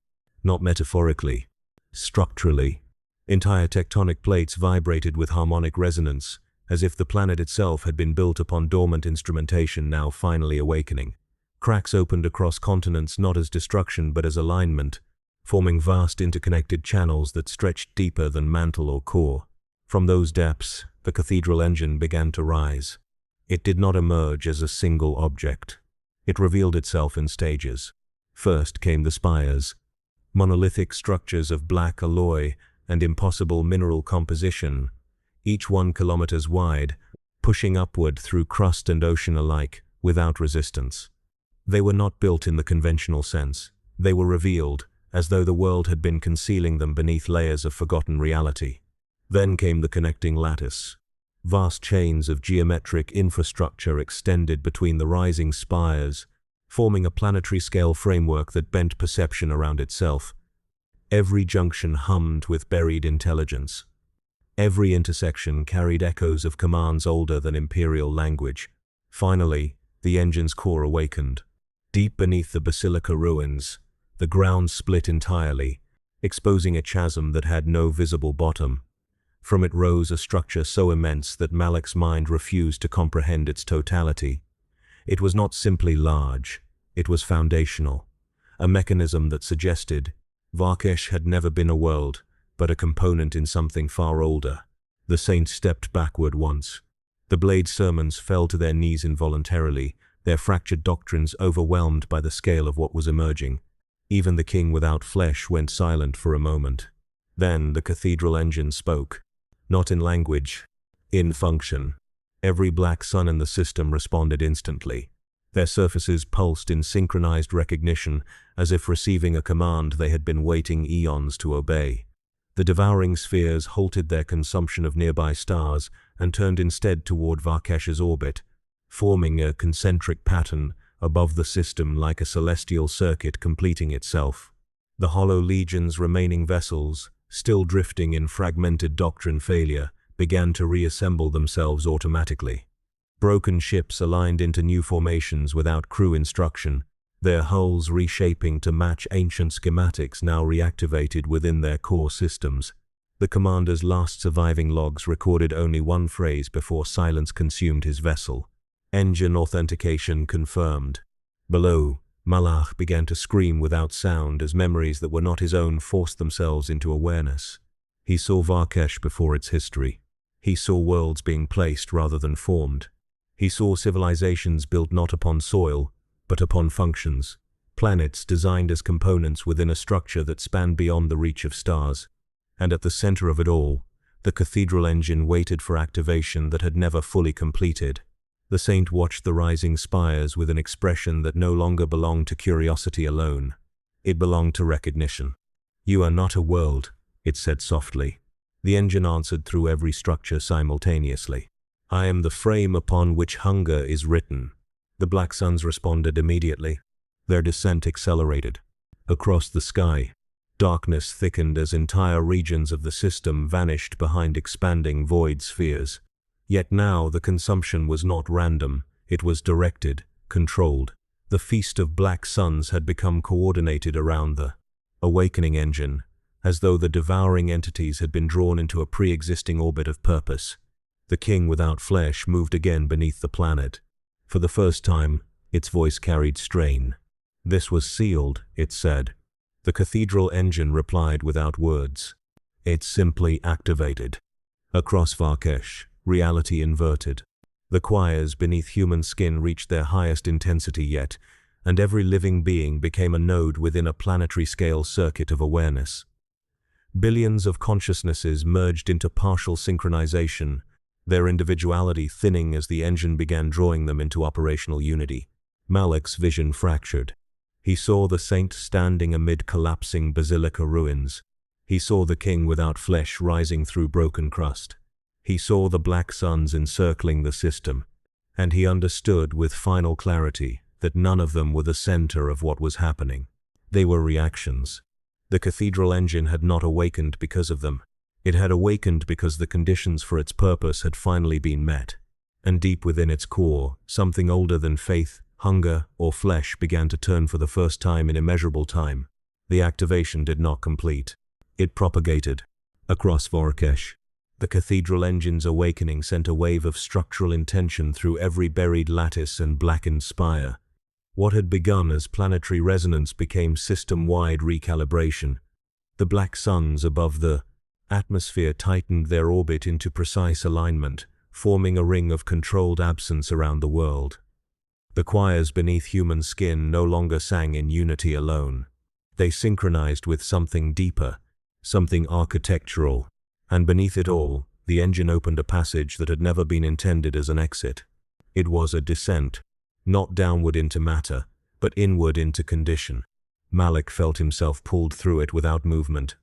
not metaphorically, structurally. Entire tectonic plates vibrated with harmonic resonance, as if the planet itself had been built upon dormant instrumentation now finally awakening. Cracks opened across continents not as destruction but as alignment, forming vast interconnected channels that stretched deeper than mantle or core. From those depths, the cathedral engine began to rise. It did not emerge as a single object. It revealed itself in stages. First came the spires, monolithic structures of black alloy and impossible mineral composition, each 1 kilometers wide, pushing upward through crust and ocean alike, without resistance. They were not built in the conventional sense. They were revealed, as though the world had been concealing them beneath layers of forgotten reality. Then came the connecting lattice. Vast chains of geometric infrastructure extended between the rising spires, forming a planetary-scale framework that bent perception around itself. Every junction hummed with buried intelligence. Every intersection carried echoes of commands older than imperial language. Finally, the engine's core awakened. Deep beneath the basilica ruins, the ground split entirely, exposing a chasm that had no visible bottom. From it rose a structure so immense that Malik's mind refused to comprehend its totality. It was not simply large, it was foundational, a mechanism that suggested Varkesh had never been a world, but a component in something far older. The saint stepped backward once. The blade sermons fell to their knees involuntarily, their fractured doctrines overwhelmed by the scale of what was emerging. Even the king without flesh went silent for a moment. Then the cathedral engine spoke. Not in language, in function. Every black sun in the system responded instantly. Their surfaces pulsed in synchronized recognition, as if receiving a command they had been waiting eons to obey. The devouring spheres halted their consumption of nearby stars and turned instead toward Varkesh's orbit, forming a concentric pattern above the system like a celestial circuit completing itself. The hollow legion's remaining vessels, still drifting in fragmented doctrine failure, began to reassemble themselves automatically. Broken ships aligned into new formations without crew instruction, their hulls reshaping to match ancient schematics now reactivated within their core systems. The commander's last surviving logs recorded only one phrase before silence consumed his vessel. Engine authentication confirmed. Below, Malach began to scream without sound as memories that were not his own forced themselves into awareness. He saw Varkesh before its history. He saw worlds being placed rather than formed. He saw civilizations built not upon soil, but upon functions. planets designed as components within a structure that spanned beyond the reach of stars. And at the center of it all, the cathedral engine waited for activation that had never fully completed. The saint watched the rising spires with an expression that no longer belonged to curiosity alone. It belonged to recognition. "You are not a world," it said softly. The engine answered through every structure simultaneously. "I am the frame upon which hunger is written." The black suns responded immediately. Their descent accelerated. Across the sky, darkness thickened as entire regions of the system vanished behind expanding void spheres. Yet now the consumption was not random, it was directed, controlled. The feast of black suns had become coordinated around the awakening engine, as though the devouring entities had been drawn into a pre-existing orbit of purpose. The king without flesh moved again beneath the planet. For the first time, its voice carried strain. "This was sealed," it said. The cathedral engine replied without words. It simply activated. Across Varkesh, reality inverted. The choirs beneath human skin reached their highest intensity yet, and every living being became a node within a planetary-scale circuit of awareness. Billions of consciousnesses merged into partial synchronization, their individuality thinning as the engine began drawing them into operational unity. Malik's vision fractured. He saw the saint standing amid collapsing basilica ruins. He saw the king without flesh rising through broken crust. He saw the black suns encircling the system, and he understood with final clarity that none of them were the center of what was happening. They were reactions. The cathedral engine had not awakened because of them. It had awakened because the conditions for its purpose had finally been met. And deep within its core, something older than faith, hunger, or flesh began to turn for the first time in immeasurable time. The activation did not complete. It propagated. Across Varkesh, the cathedral engine's awakening sent a wave of structural intention through every buried lattice and blackened spire. What had begun as planetary resonance became system-wide recalibration. The black suns above the atmosphere tightened their orbit into precise alignment, forming a ring of controlled absence around the world. The choirs beneath human skin no longer sang in unity alone. They synchronized with something deeper, something architectural, and beneath it all, the engine opened a passage that had never been intended as an exit. It was a descent, not downward into matter, but inward into condition. Malik felt himself pulled through it without movement.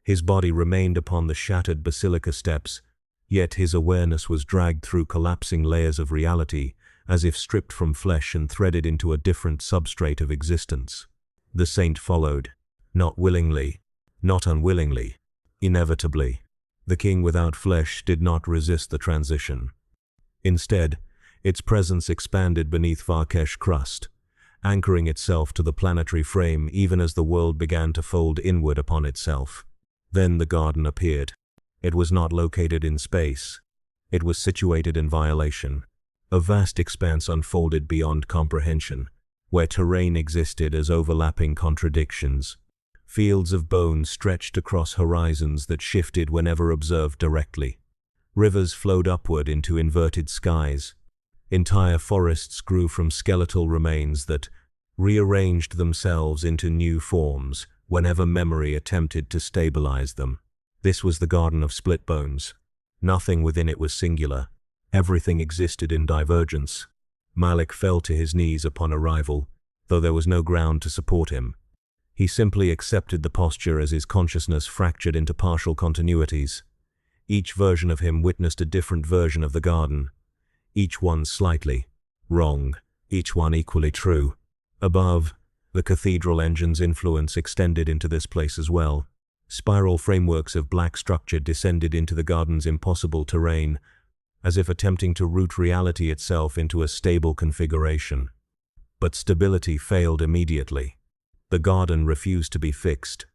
His body remained upon the shattered basilica steps, yet his awareness was dragged through collapsing layers of reality, as if stripped from flesh and threaded into a different substrate of existence. The saint followed, not willingly, not unwillingly, inevitably. The king without flesh did not resist the transition. Instead, its presence expanded beneath Varkesh crust, anchoring itself to the planetary frame even as the world began to fold inward upon itself. Then the garden appeared. It was not located in space. It was situated in violation. A vast expanse unfolded beyond comprehension, where terrain existed as overlapping contradictions. Fields of bone stretched across horizons that shifted whenever observed directly. Rivers flowed upward into inverted skies. Entire forests grew from skeletal remains that rearranged themselves into new forms whenever memory attempted to stabilize them. This was the Garden of Split Bones. Nothing within it was singular. Everything existed in divergence. Malik fell to his knees upon arrival, though there was no ground to support him. He simply accepted the posture as his consciousness fractured into partial continuities. Each version of him witnessed a different version of the garden. Each one slightly wrong, each one equally true. Above, the cathedral engine's influence extended into this place as well. Spiral frameworks of black structure descended into the garden's impossible terrain, as if attempting to root reality itself into a stable configuration. But stability failed immediately. The garden refused to be fixed.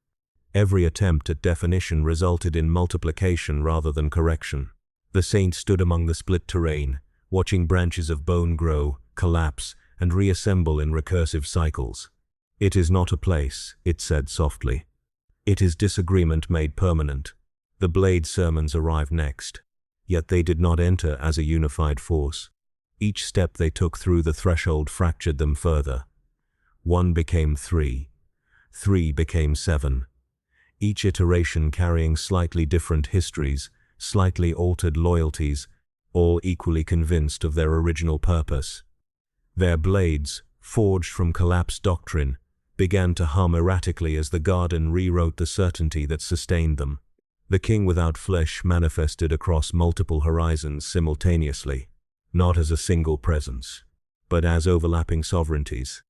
Every attempt at definition resulted in multiplication rather than correction. The saint stood among the split terrain, watching branches of bone grow, collapse, and reassemble in recursive cycles. "It is not a place," it said softly. "It is disagreement made permanent." The blade sermons arrived next, yet they did not enter as a unified force. Each step they took through the threshold fractured them further. 1 became 3. 3 became 7. Each iteration carrying slightly different histories, slightly altered loyalties, all equally convinced of their original purpose. Their blades, forged from collapsed doctrine, began to hum erratically as the garden rewrote the certainty that sustained them. The king without flesh manifested across multiple horizons simultaneously, not as a single presence, but as overlapping sovereignties.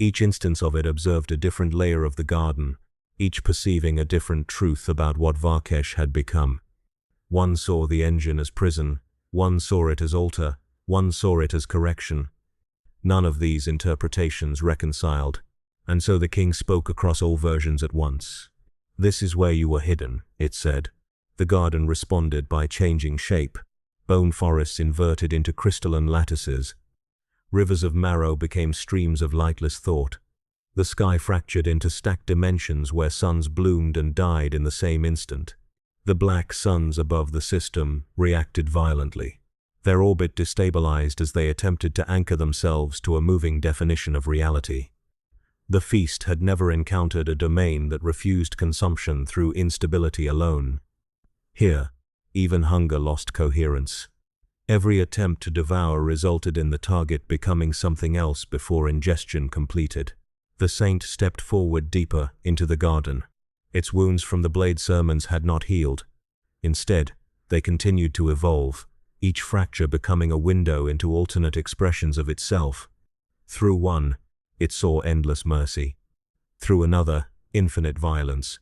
Each instance of it observed a different layer of the garden, each perceiving a different truth about what Varkesh had become. One saw the engine as prison, one saw it as altar, one saw it as correction. None of these interpretations reconciled, and so the king spoke across all versions at once. "This is where you were hidden," it said. The garden responded by changing shape. Bone forests inverted into crystalline lattices. Rivers of marrow became streams of lightless thought. The sky fractured into stacked dimensions where suns bloomed and died in the same instant. The black suns above the system reacted violently. Their orbit destabilized as they attempted to anchor themselves to a moving definition of reality. The feast had never encountered a domain that refused consumption through instability alone. Here, even hunger lost coherence. Every attempt to devour resulted in the target becoming something else before ingestion completed. The saint stepped forward deeper into the garden. Its wounds from the blade sermons had not healed. Instead, they continued to evolve, each fracture becoming a window into alternate expressions of itself. Through one, it saw endless mercy. Through another, infinite violence.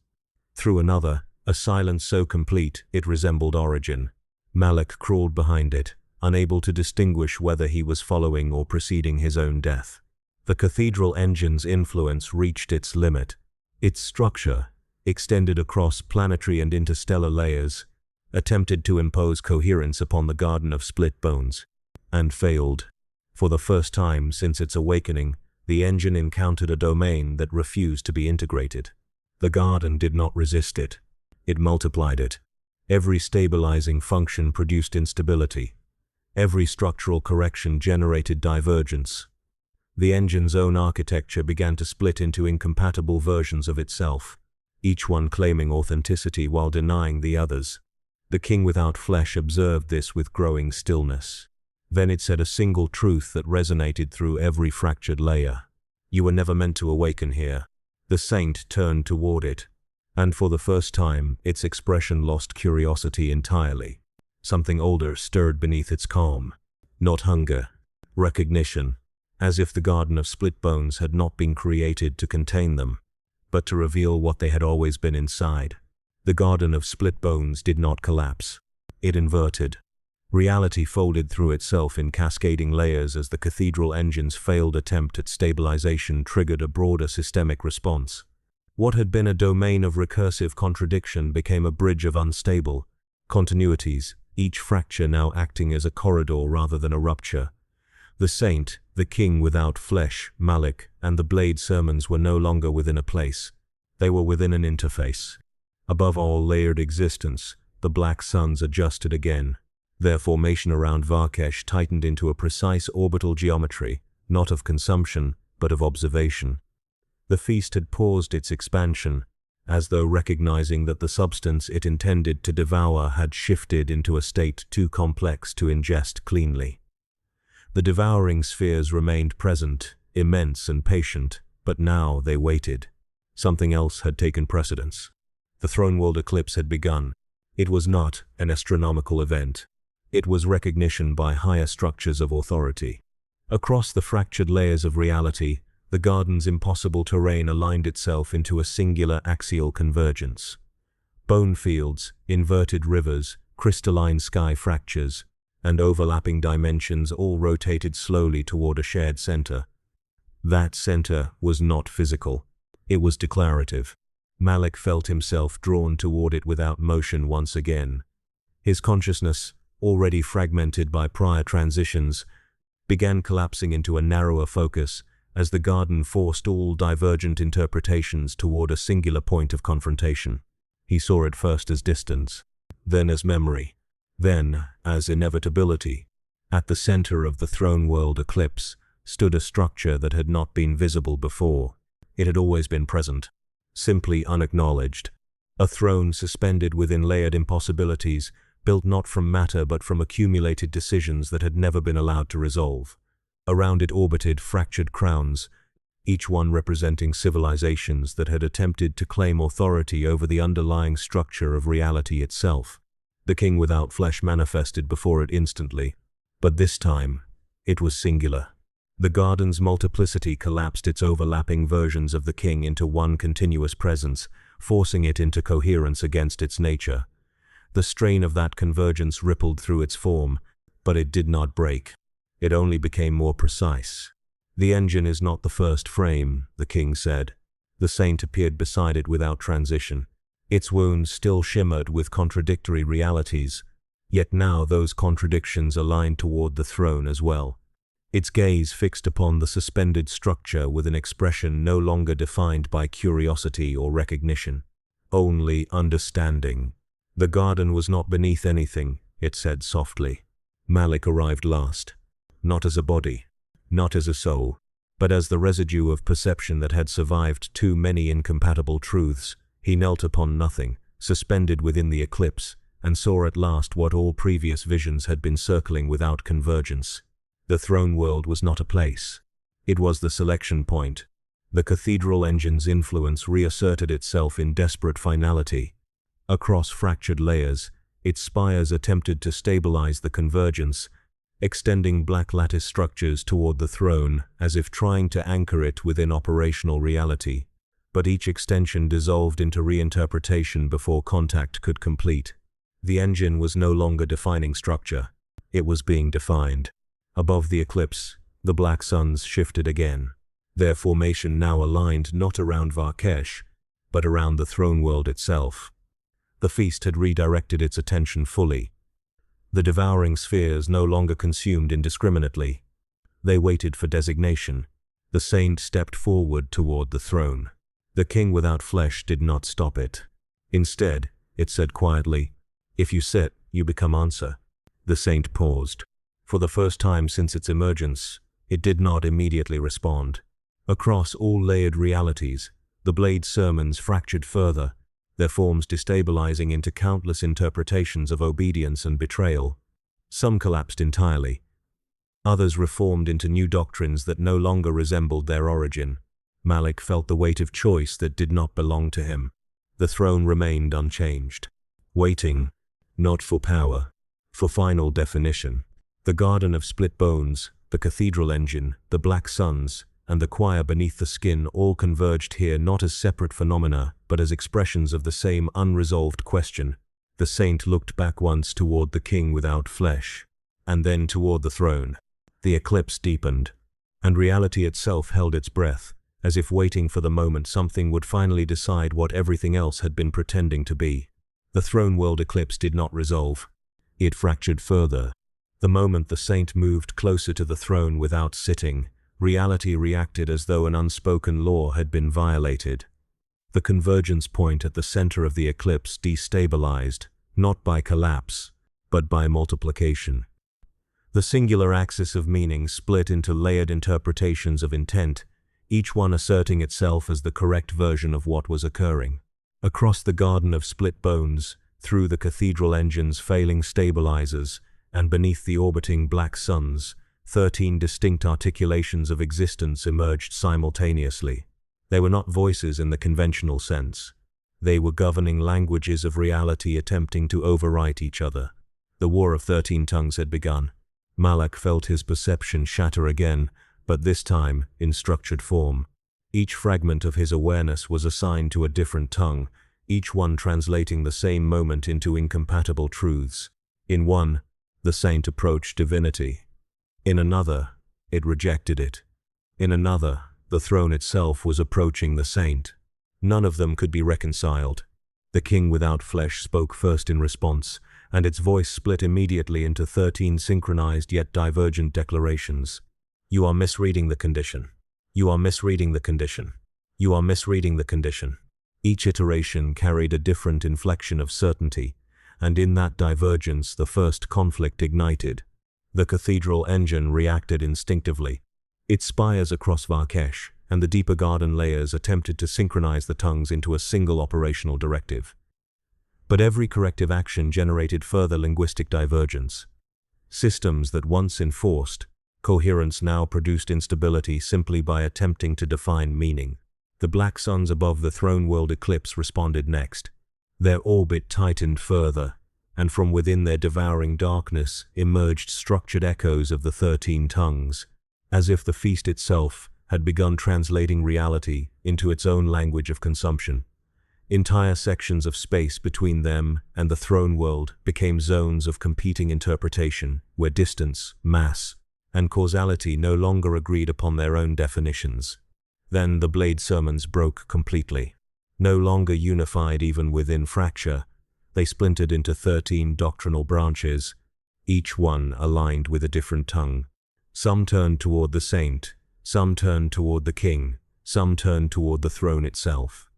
Through another, a silence so complete it resembled origin. Malik crawled behind it, unable to distinguish whether he was following or preceding his own death. The cathedral engine's influence reached its limit. Its structure, extended across planetary and interstellar layers, attempted to impose coherence upon the garden of split bones, and failed. For the first time since its awakening, the engine encountered a domain that refused to be integrated. The garden did not resist it. It multiplied it. Every stabilizing function produced instability. Every structural correction generated divergence. The engine's own architecture began to split into incompatible versions of itself, each one claiming authenticity while denying the others. The king without flesh observed this with growing stillness. Then it said a single truth that resonated through every fractured layer. "You were never meant to awaken here." The saint turned toward it, and for the first time, its expression lost curiosity entirely. Something older stirred beneath its calm. Not hunger, recognition, as if the garden of split bones had not been created to contain them, but to reveal what they had always been inside. The garden of split bones did not collapse. It inverted. Reality folded through itself in cascading layers as the cathedral engine's failed attempt at stabilization triggered a broader systemic response. What had been a domain of recursive contradiction became a bridge of unstable continuities, each fracture now acting as a corridor rather than a rupture. The saint, the king without flesh, Malik, and the blade sermons were no longer within a place. They were within an interface. Above all layered existence, the black suns adjusted again. Their formation around Varkesh tightened into a precise orbital geometry, not of consumption, but of observation. The feast had paused its expansion, as though recognizing that the substance it intended to devour had shifted into a state too complex to ingest cleanly. The devouring spheres remained present, immense and patient, but now they waited. Something else had taken precedence. The throne world eclipse had begun. It was not an astronomical event. It was recognition by higher structures of authority. Across the fractured layers of reality, the garden's impossible terrain aligned itself into a singular axial convergence. Bone fields, inverted rivers, crystalline sky fractures, and overlapping dimensions all rotated slowly toward a shared center. That center was not physical. It was declarative. Malik felt himself drawn toward it without motion once again. His consciousness, already fragmented by prior transitions, began collapsing into a narrower focus as the garden forced all divergent interpretations toward a singular point of confrontation. He saw it first as distance, then as memory, then as inevitability. At the center of the throne world eclipse, stood a structure that had not been visible before. It had always been present, simply unacknowledged. A throne suspended within layered impossibilities, built not from matter but from accumulated decisions that had never been allowed to resolve. Around it orbited fractured crowns, each one representing civilizations that had attempted to claim authority over the underlying structure of reality itself. The king without flesh manifested before it instantly, but this time, it was singular. The garden's multiplicity collapsed its overlapping versions of the king into one continuous presence, forcing it into coherence against its nature. The strain of that convergence rippled through its form, but it did not break. It only became more precise. "The engine is not the first frame," the king said. The saint appeared beside it without transition. Its wounds still shimmered with contradictory realities, yet now those contradictions aligned toward the throne as well. Its gaze fixed upon the suspended structure with an expression no longer defined by curiosity or recognition, only understanding. "The garden was not beneath anything," it said softly. Malik arrived last, not as a body, not as a soul, but as the residue of perception that had survived too many incompatible truths. He knelt upon nothing, suspended within the eclipse, and saw at last what all previous visions had been circling without convergence. The throne world was not a place. It was the selection point. The cathedral engine's influence reasserted itself in desperate finality. Across fractured layers, its spires attempted to stabilize the convergence, extending black lattice structures toward the throne as if trying to anchor it within operational reality. But each extension dissolved into reinterpretation before contact could complete. The engine was no longer defining structure. It was being defined. Above the eclipse, the black suns shifted again, their formation now aligned not around Varkesh, but around the throne world itself. The feast had redirected its attention fully. The devouring spheres no longer consumed indiscriminately. They waited for designation. The saint stepped forward toward the throne. The king without flesh did not stop it. Instead, it said quietly, "If you sit, you become answer." The saint paused. For the first time since its emergence, it did not immediately respond. Across all layered realities, the blade's sermons fractured further, their forms destabilizing into countless interpretations of obedience and betrayal. Some collapsed entirely. Others reformed into new doctrines that no longer resembled their origin. Malik felt the weight of choice that did not belong to him. The throne remained unchanged, waiting, not for power, for final definition. The garden of split bones, the cathedral engine, the black suns, and the choir beneath the skin all converged here not as separate phenomena, but as expressions of the same unresolved question. The saint looked back once toward the king without flesh, and then toward the throne. The eclipse deepened, and reality itself held its breath, as if waiting for the moment something would finally decide what everything else had been pretending to be. The throne world eclipse did not resolve. It fractured further. The moment the saint moved closer to the throne without sitting, reality reacted as though an unspoken law had been violated. The convergence point at the center of the eclipse destabilized, not by collapse, but by multiplication. The singular axis of meaning split into layered interpretations of intent, each one asserting itself as the correct version of what was occurring. Across the garden of split bones, through the cathedral engine's failing stabilizers, and beneath the orbiting black suns, 13 distinct articulations of existence emerged simultaneously. They were not voices in the conventional sense. They were governing languages of reality attempting to overwrite each other. The War of 13 Tongues had begun. Malik felt his perception shatter again, but this time in structured form. Each fragment of his awareness was assigned to a different tongue, each one translating the same moment into incompatible truths. In one, the saint approached divinity. In another, it rejected it. In another, the throne itself was approaching the saint. None of them could be reconciled. The king without flesh spoke first in response, and its voice split immediately into 13 synchronized yet divergent declarations. "You are misreading the condition. You are misreading the condition. You are misreading the condition." Each iteration carried a different inflection of certainty, and in that divergence the first conflict ignited. The cathedral engine reacted instinctively. Its spires across Varkesh and the deeper garden layers attempted to synchronize the tongues into a single operational directive. But every corrective action generated further linguistic divergence. Systems that once enforced coherence now produced instability simply by attempting to define meaning. The black suns above the throne world eclipse responded next. Their orbit tightened further, and from within their devouring darkness emerged structured echoes of the 13 tongues, as if the feast itself had begun translating reality into its own language of consumption. Entire sections of space between them and the throne world became zones of competing interpretation, where distance, mass, and causality no longer agreed upon their own definitions. Then the blade sermons broke completely. No longer unified even within fracture, they splintered into 13 doctrinal branches, each one aligned with a different tongue. Some turned toward the saint, some turned toward the king, some turned toward the throne itself.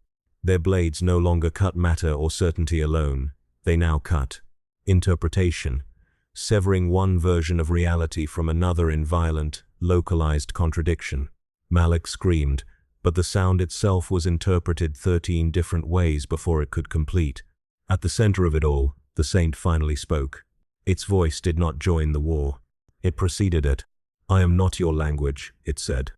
Their blades no longer cut matter or certainty alone, they now cut interpretation, severing one version of reality from another in violent, localized contradiction. Malik screamed, but the sound itself was interpreted 13 different ways before it could complete. At the center of it all, the saint finally spoke. Its voice did not join the war. It preceded it. "I am not your language," it said.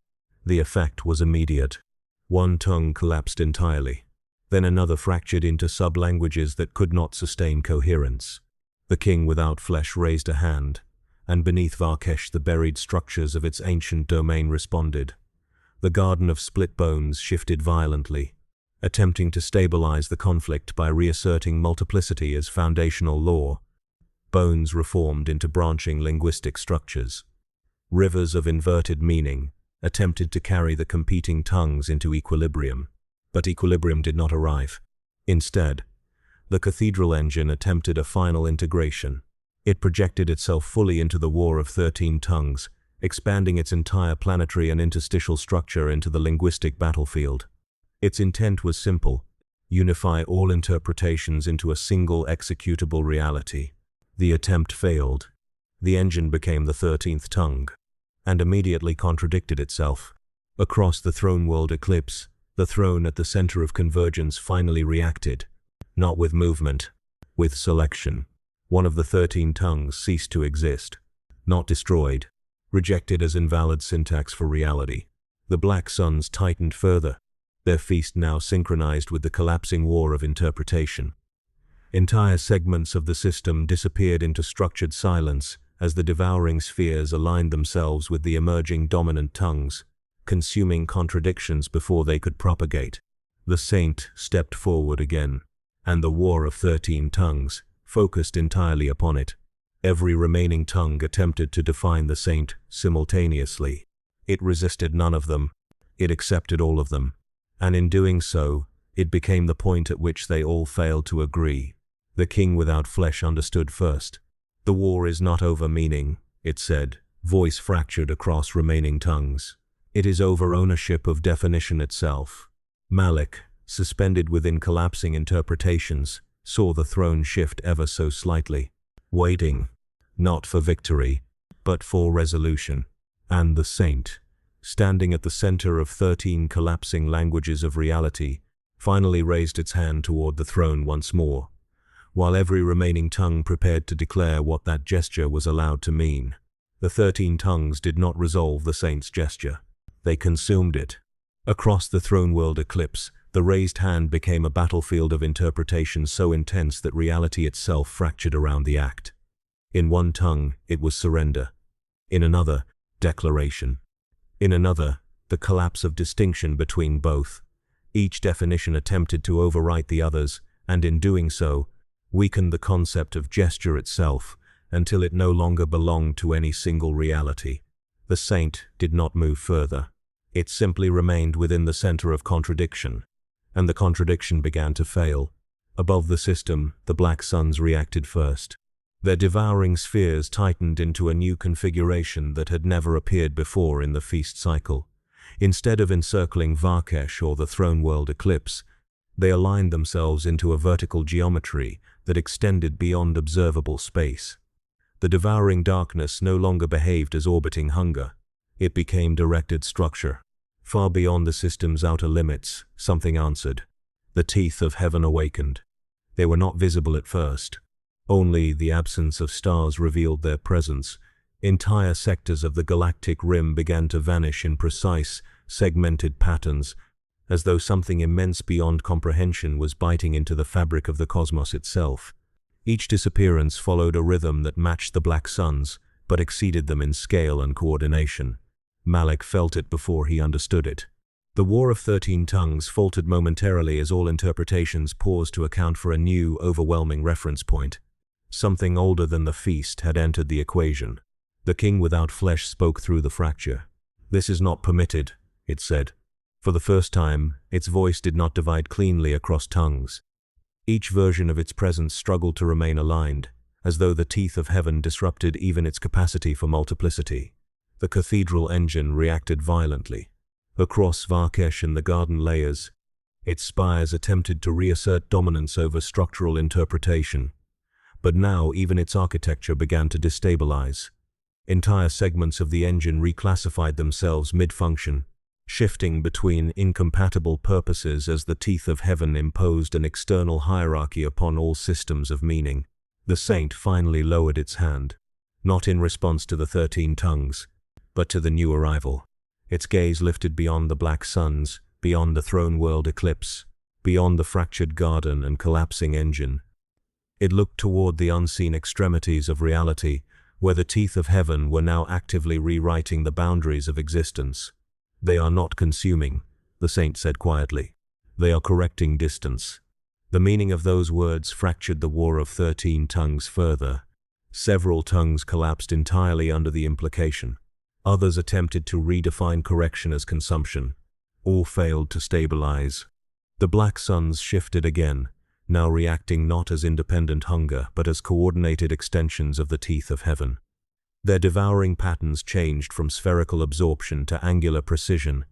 The effect was immediate. One tongue collapsed entirely. Then another fractured into sub-languages that could not sustain coherence. The king without flesh raised a hand, and beneath Varkesh the buried structures of its ancient domain responded. The garden of split bones shifted violently, attempting to stabilize the conflict by reasserting multiplicity as foundational law. Bones reformed into branching linguistic structures. Rivers of inverted meaning attempted to carry the competing tongues into equilibrium. But equilibrium did not arrive. Instead, the cathedral engine attempted a final integration. It projected itself fully into the war of 13 tongues, expanding its entire planetary and interstitial structure into the linguistic battlefield. Its intent was simple: unify all interpretations into a single executable reality. The attempt failed. The engine became the 13th tongue, and immediately contradicted itself. Across the throne world eclipse, the throne at the center of convergence finally reacted, not with movement, with selection. One of the 13 tongues ceased to exist, not destroyed, rejected as invalid syntax for reality. The black suns tightened further, their feast now synchronized with the collapsing war of interpretation. Entire segments of the system disappeared into structured silence as the devouring spheres aligned themselves with the emerging dominant tongues, consuming contradictions before they could propagate. The saint stepped forward again, and the war of 13 tongues focused entirely upon it. Every remaining tongue attempted to define the saint simultaneously. It resisted none of them. It accepted all of them. And in doing so, it became the point at which they all failed to agree. The king without flesh understood first. "The war is not over meaning," it said, voice fractured across remaining tongues. "It is over ownership of definition itself." Malik, suspended within collapsing interpretations, saw the throne shift ever so slightly, waiting, not for victory, but for resolution. And the saint, standing at the center of 13 collapsing languages of reality, finally raised its hand toward the throne once more, while every remaining tongue prepared to declare what that gesture was allowed to mean. The 13 tongues did not resolve the saint's gesture. They consumed it. Across the throne world eclipse, the raised hand became a battlefield of interpretation so intense that reality itself fractured around the act. In one tongue, it was surrender. In another, declaration. In another, the collapse of distinction between both. Each definition attempted to overwrite the others, and in doing so, weakened the concept of gesture itself until it no longer belonged to any single reality. The saint did not move further. It simply remained within the center of contradiction, and the contradiction began to fail. Above the system, the black suns reacted first. Their devouring spheres tightened into a new configuration that had never appeared before in the feast cycle. Instead of encircling Varkesh or the throne world eclipse, they aligned themselves into a vertical geometry that extended beyond observable space. The devouring darkness no longer behaved as orbiting hunger. It became directed structure. Far beyond the system's outer limits, something answered. The teeth of heaven awakened. They were not visible at first. Only the absence of stars revealed their presence. Entire sectors of the galactic rim began to vanish in precise, segmented patterns, as though something immense beyond comprehension was biting into the fabric of the cosmos itself. Each disappearance followed a rhythm that matched the Black Sun's, but exceeded them in scale and coordination. Malik felt it before he understood it. The War of 13 Tongues faltered momentarily as all interpretations paused to account for a new, overwhelming reference point. Something older than the feast had entered the equation. The king without flesh spoke through the fracture. "This is not permitted," it said. For the first time, its voice did not divide cleanly across tongues. Each version of its presence struggled to remain aligned, as though the teeth of heaven disrupted even its capacity for multiplicity. The cathedral engine reacted violently. Across Varkesh and the garden layers, its spires attempted to reassert dominance over structural interpretation. But now even its architecture began to destabilize. Entire segments of the engine reclassified themselves mid-function, shifting between incompatible purposes as the teeth of heaven imposed an external hierarchy upon all systems of meaning. The saint finally lowered its hand, not in response to the 13 tongues, but to the new arrival. Its gaze lifted beyond the Black Suns, beyond the throne world eclipse, beyond the fractured garden and collapsing engine. It looked toward the unseen extremities of reality, where the teeth of heaven were now actively rewriting the boundaries of existence. "They are not consuming," the saint said quietly. "They are correcting distance." The meaning of those words fractured the War of 13 Tongues further. Several tongues collapsed entirely under the implication. Others attempted to redefine correction as consumption. All failed to stabilize. The Black Suns shifted again, now reacting not as independent hunger, but as coordinated extensions of the teeth of heaven. Their devouring patterns changed from spherical absorption to angular precision,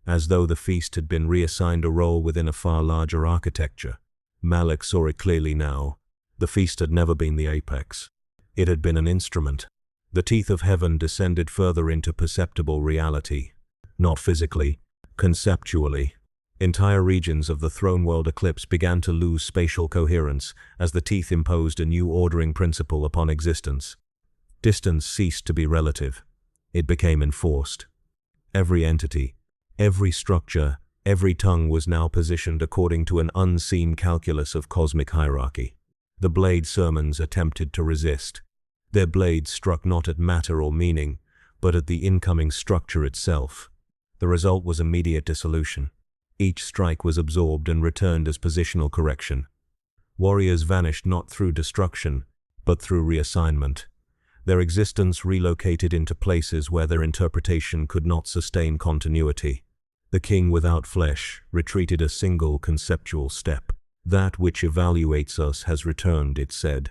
as though the feast had been reassigned a role within a far larger architecture. Malik saw it clearly now. The feast had never been the apex. It had been an instrument. The teeth of heaven descended further into perceptible reality. Not physically, conceptually. Entire regions of the throne world eclipse began to lose spatial coherence as the teeth imposed a new ordering principle upon existence. Distance ceased to be relative. It became enforced. Every entity, every structure, every tongue was now positioned according to an unseen calculus of cosmic hierarchy. The blade sermons attempted to resist. Their blades struck not at matter or meaning, but at the incoming structure itself. The result was immediate dissolution. Each strike was absorbed and returned as positional correction. Warriors vanished not through destruction, but through reassignment. Their existence relocated into places where their interpretation could not sustain continuity. The king without flesh retreated a single conceptual step. "That which evaluates us has returned," it said.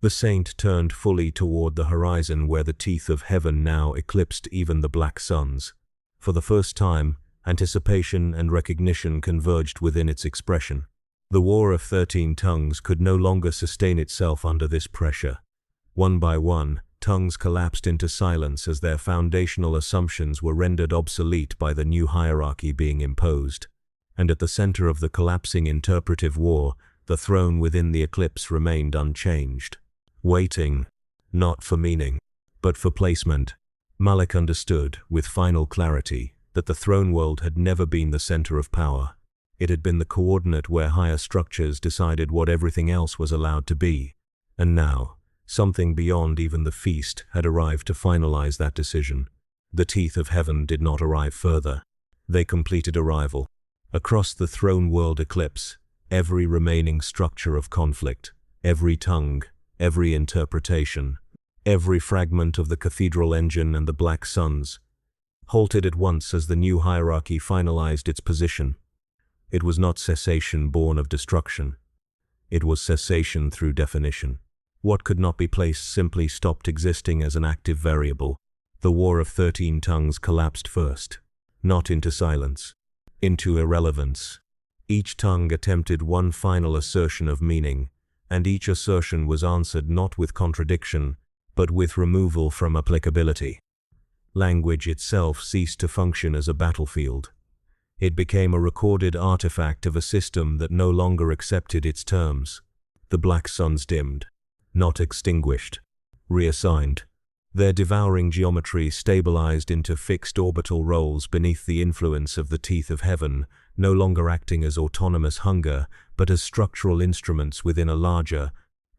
The saint turned fully toward the horizon where the teeth of heaven now eclipsed even the Black Suns. For the first time, anticipation and recognition converged within its expression. The War of 13 Tongues could no longer sustain itself under this pressure. One by one, tongues collapsed into silence as their foundational assumptions were rendered obsolete by the new hierarchy being imposed. And at the center of the collapsing interpretive war, the throne within the eclipse remained unchanged. Waiting, not for meaning, but for placement. Malik understood, with final clarity, that the throne world had never been the center of power. It had been the coordinate where higher structures decided what everything else was allowed to be. And now, something beyond even the feast had arrived to finalize that decision. The teeth of heaven did not arrive further. They completed arrival. Across the throne world eclipse, every remaining structure of conflict, every tongue, every interpretation, every fragment of the cathedral engine and the Black Suns, halted at once as the new hierarchy finalized its position. It was not cessation born of destruction. It was cessation through definition. What could not be placed simply stopped existing as an active variable. The War of 13 Tongues collapsed first, not into silence, into irrelevance. Each tongue attempted one final assertion of meaning, and each assertion was answered not with contradiction, but with removal from applicability. Language itself ceased to function as a battlefield. It became a recorded artifact of a system that no longer accepted its terms. The black suns dimmed, not extinguished, reassigned. Their devouring geometry stabilized into fixed orbital roles beneath the influence of the teeth of heaven, no longer acting as autonomous hunger, but as structural instruments within a larger,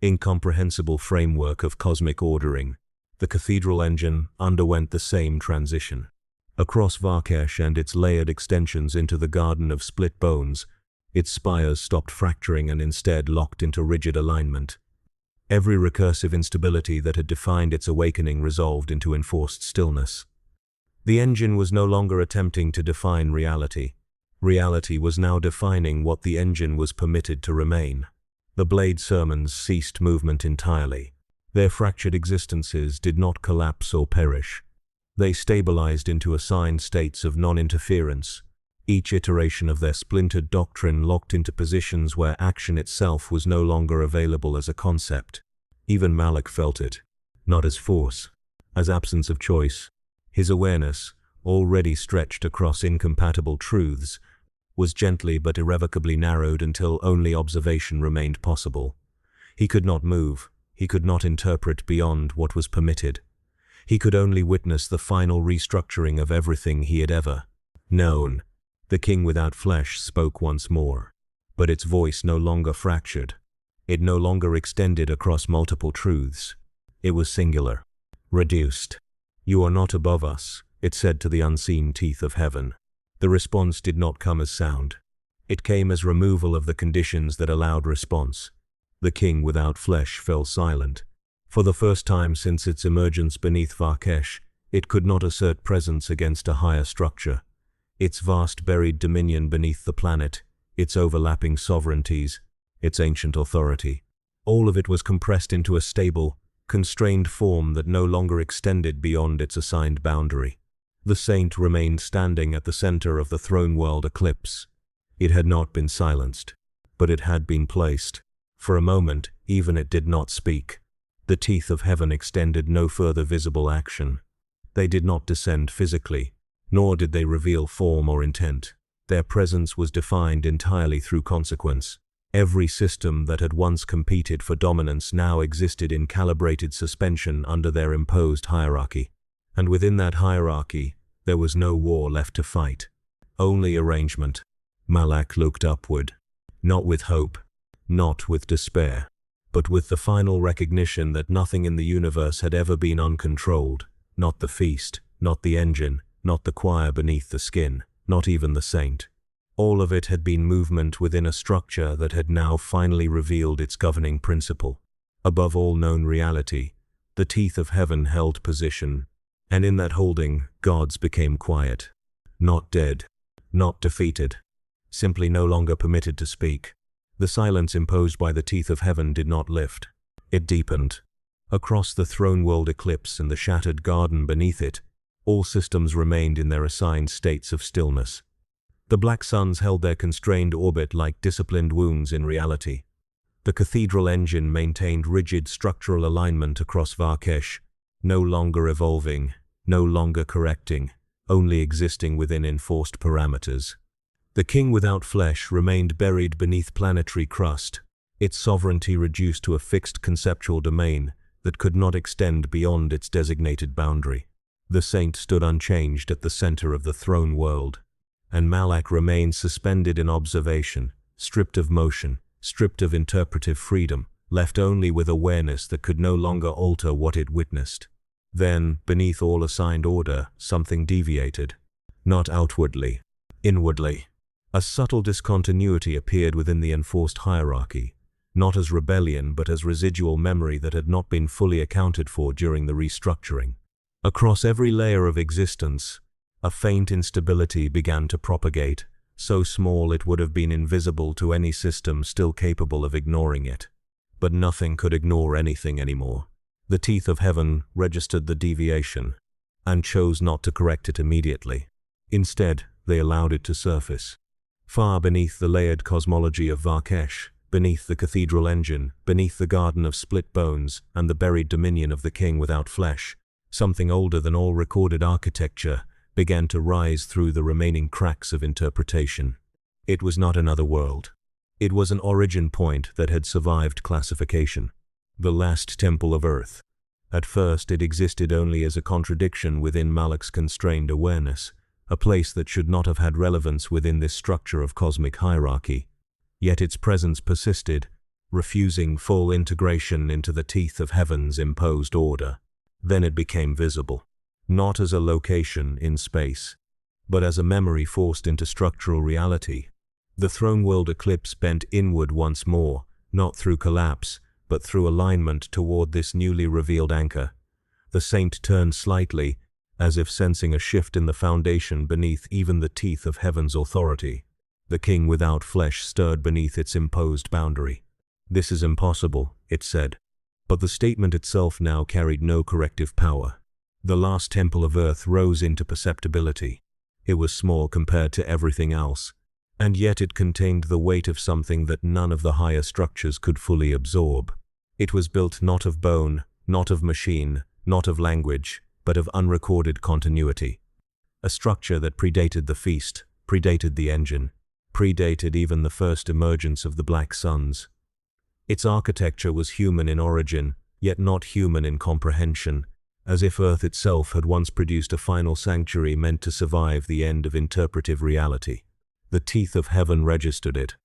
incomprehensible framework of cosmic ordering. The cathedral engine underwent the same transition. Across Varkesh and its layered extensions into the Garden of Split Bones, its spires stopped fracturing and instead locked into rigid alignment. Every recursive instability that had defined its awakening resolved into enforced stillness. The engine was no longer attempting to define reality. Reality was now defining what the engine was permitted to remain. The blade sermons ceased movement entirely. Their fractured existences did not collapse or perish. They stabilized into assigned states of non-interference. Each iteration of their splintered doctrine locked into positions where action itself was no longer available as a concept. Even Malak felt it, not as force, as absence of choice. His awareness, already stretched across incompatible truths, was gently but irrevocably narrowed until only observation remained possible. He could not move, he could not interpret beyond what was permitted. He could only witness the final restructuring of everything he had ever known. The king without flesh spoke once more, but its voice no longer fractured. It no longer extended across multiple truths. It was singular, reduced. "You are not above us," it said to the unseen teeth of heaven. The response did not come as sound. It came as removal of the conditions that allowed response. The king without flesh fell silent. For the first time since its emergence beneath Varkesh, it could not assert presence against a higher structure. Its vast buried dominion beneath the planet, its overlapping sovereignties, its ancient authority, all of it was compressed into a stable, constrained form that no longer extended beyond its assigned boundary. The saint remained standing at the center of the throne world eclipse. It had not been silenced, but it had been placed. For a moment, even it did not speak. The teeth of heaven extended no further visible action. They did not descend physically, nor did they reveal form or intent. Their presence was defined entirely through consequence. Every system that had once competed for dominance now existed in calibrated suspension under their imposed hierarchy. And within that hierarchy, there was no war left to fight. Only arrangement. Malak looked upward, not with hope, not with despair, but with the final recognition that nothing in the universe had ever been uncontrolled. Not the feast, not the engine, not the choir beneath the skin, not even the saint. All of it had been movement within a structure that had now finally revealed its governing principle. Above all known reality, the teeth of heaven held position, and in that holding, gods became quiet. Not dead, not defeated, simply no longer permitted to speak. The silence imposed by the teeth of heaven did not lift. It deepened. Across the throne world eclipse and the shattered garden beneath it, all systems remained in their assigned states of stillness. The black suns held their constrained orbit like disciplined wounds in reality. The cathedral engine maintained rigid structural alignment across Varkesh, no longer evolving, no longer correcting, only existing within enforced parameters. The king without flesh remained buried beneath planetary crust, its sovereignty reduced to a fixed conceptual domain that could not extend beyond its designated boundary. The saint stood unchanged at the center of the throne world, and Malak remained suspended in observation, stripped of motion, stripped of interpretive freedom, left only with awareness that could no longer alter what it witnessed. Then, beneath all assigned order, something deviated. Not outwardly, inwardly. A subtle discontinuity appeared within the enforced hierarchy, not as rebellion but as residual memory that had not been fully accounted for during the restructuring. Across every layer of existence, a faint instability began to propagate, so small it would have been invisible to any system still capable of ignoring it. But nothing could ignore anything anymore. The teeth of heaven registered the deviation, and chose not to correct it immediately. Instead, they allowed it to surface. Far beneath the layered cosmology of Varkesh, beneath the cathedral engine, beneath the garden of split bones, and the buried dominion of the king without flesh, Something older than all recorded architecture began to rise through the remaining cracks of interpretation. It was not another world. It was an origin point that had survived classification. The last temple of Earth. At first, it existed only as a contradiction within Malak's constrained awareness, a place that should not have had relevance within this structure of cosmic hierarchy. Yet its presence persisted, refusing full integration into the teeth of heaven's imposed order. Then it became visible, not as a location in space, but as a memory forced into structural reality. The throne world eclipse bent inward once more, not through collapse, but through alignment toward this newly revealed anchor. The saint turned slightly, as if sensing a shift in the foundation beneath even the teeth of heaven's authority. The king without flesh stirred beneath its imposed boundary. "This is impossible," it said. But the statement itself now carried no corrective power. The last temple of Earth rose into perceptibility. It was small compared to everything else, and yet it contained the weight of something that none of the higher structures could fully absorb. It was built not of bone, not of machine, not of language, but of unrecorded continuity. A structure that predated the feast, predated the engine, predated even the first emergence of the black suns. Its architecture was human in origin, yet not human in comprehension, as if Earth itself had once produced a final sanctuary meant to survive the end of interpretive reality. The teeth of heaven registered it,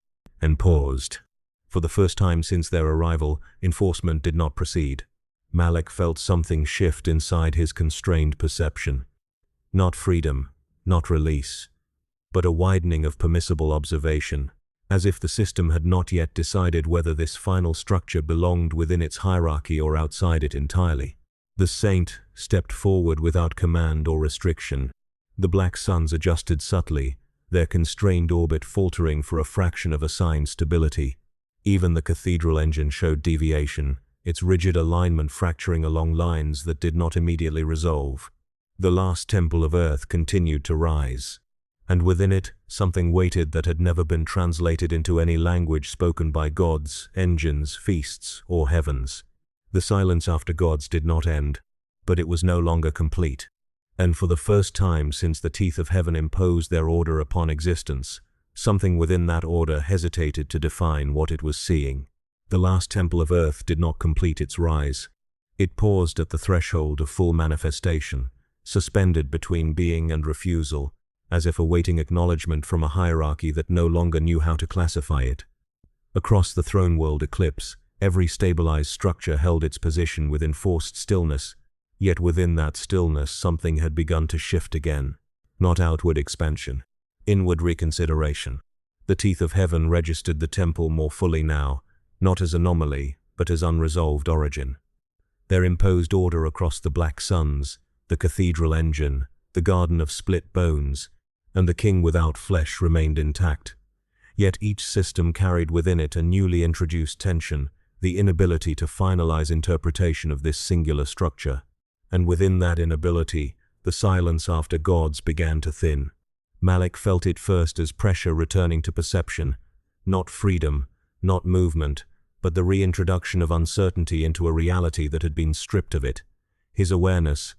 and paused. For the first time since their arrival, enforcement did not proceed. Malak felt something shift inside his constrained perception. Not freedom, not release, but a widening of permissible observation, as if the system had not yet decided whether this final structure belonged within its hierarchy or outside it entirely. The saint stepped forward without command or restriction. The black suns adjusted subtly, their constrained orbit faltering for a fraction of assigned stability. Even the cathedral engine showed deviation, its rigid alignment fracturing along lines that did not immediately resolve. The last temple of Earth continued to rise, and within it, something waited that had never been translated into any language spoken by gods, engines, feasts, or heavens. The silence after gods did not end, but it was no longer complete. And for the first time since the teeth of heaven imposed their order upon existence, something within that order hesitated to define what it was seeing. The last temple of Earth did not complete its rise. It paused at the threshold of full manifestation, suspended between being and refusal, as if awaiting acknowledgement from a hierarchy that no longer knew how to classify it. Across the throne world eclipse, every stabilized structure held its position with enforced stillness, yet within that stillness something had begun to shift again. Not outward expansion, inward reconsideration. The teeth of heaven registered the temple more fully now, not as anomaly, but as unresolved origin. Their imposed order across the black suns, the cathedral engine, the garden of split bones, and the king without flesh remained intact. Yet each system carried within it a newly introduced tension, the inability to finalize interpretation of this singular structure. And within that inability, the silence after gods began to thin. Malak felt it first as pressure returning to perception, not freedom, not movement, but the reintroduction of uncertainty into a reality that had been stripped of it. His awareness,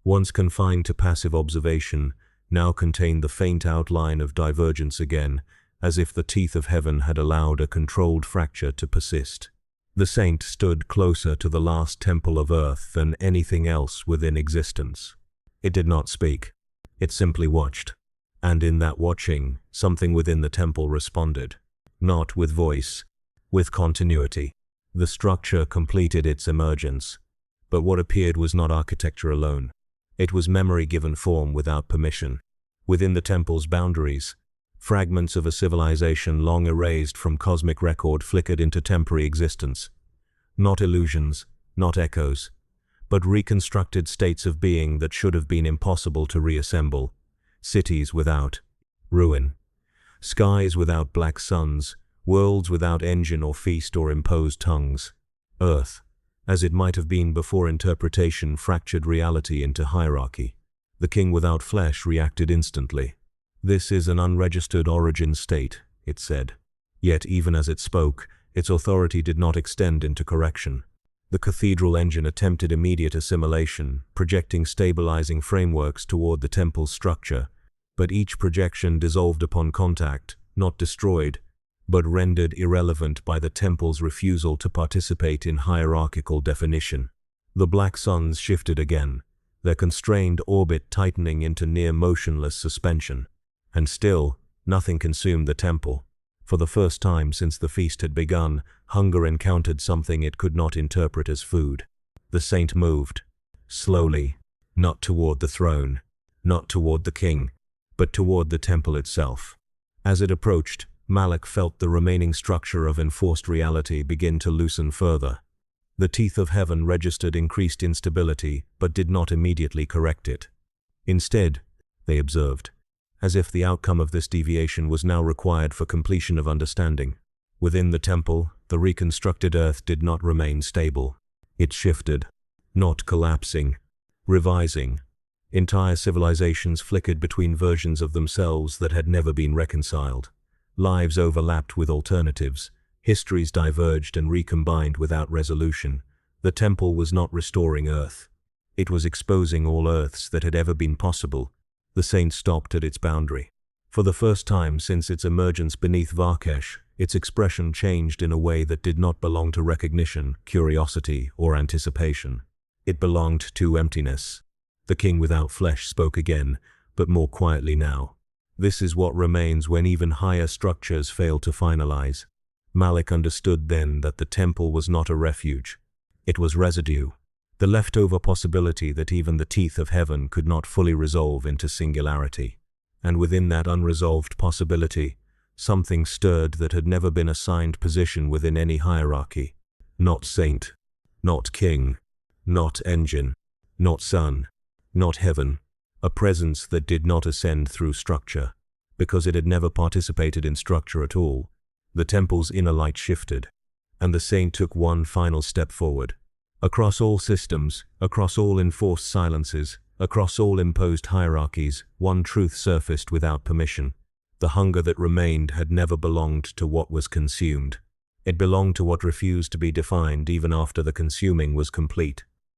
once confined to passive observation, now contained the faint outline of divergence again, as if the teeth of heaven had allowed a controlled fracture to persist. The saint stood closer to the last temple of Earth than anything else within existence. It did not speak. It simply watched. And in that watching, something within the temple responded. Not with voice, with continuity. The structure completed its emergence. But what appeared was not architecture alone. It was memory given form without permission. Within the temple's boundaries, fragments of a civilization long erased from cosmic record flickered into temporary existence. Not illusions, not echoes, but reconstructed states of being that should have been impossible to reassemble. Cities without ruin, skies without black suns, worlds without engine or feast or imposed tongues. Earth, as it might have been before interpretation fractured reality into hierarchy. The king without flesh reacted instantly. "This is an unregistered origin state," it said. Yet even as it spoke, its authority did not extend into correction. The cathedral engine attempted immediate assimilation, projecting stabilizing frameworks toward the temple's structure, but each projection dissolved upon contact, not destroyed, but rendered irrelevant by the temple's refusal to participate in hierarchical definition. The black suns shifted again, their constrained orbit tightening into near motionless suspension. And still, nothing consumed the temple. For the first time since the feast had begun, hunger encountered something it could not interpret as food. The saint moved, slowly, not toward the throne, not toward the king, but toward the temple itself. As it approached, Malik felt the remaining structure of enforced reality begin to loosen further. The teeth of heaven registered increased instability, but did not immediately correct it. Instead, they observed, as if the outcome of this deviation was now required for completion of understanding. Within the temple, the reconstructed earth did not remain stable. It shifted, not collapsing, revising. Entire civilizations flickered between versions of themselves that had never been reconciled. Lives overlapped with alternatives. Histories diverged and recombined without resolution. The temple was not restoring Earth. It was exposing all Earths that had ever been possible. The saint stopped at its boundary. For the first time since its emergence beneath Varkesh, its expression changed in a way that did not belong to recognition, curiosity, or anticipation. It belonged to emptiness. The king without flesh spoke again, but more quietly now. This is what remains when even higher structures fail to finalize. Malik understood then that the temple was not a refuge. It was residue, the leftover possibility that even the teeth of heaven could not fully resolve into singularity. And within that unresolved possibility, something stirred that had never been assigned position within any hierarchy. Not saint, not king, not engine, not sun, not heaven. A presence that did not ascend through structure, because it had never participated in structure at all. The temple's inner light shifted, and the saint took one final step forward. Across all systems, across all enforced silences, across all imposed hierarchies, one truth surfaced without permission. The hunger that remained had never belonged to what was consumed. It belonged to what refused to be defined even after the consuming was complete.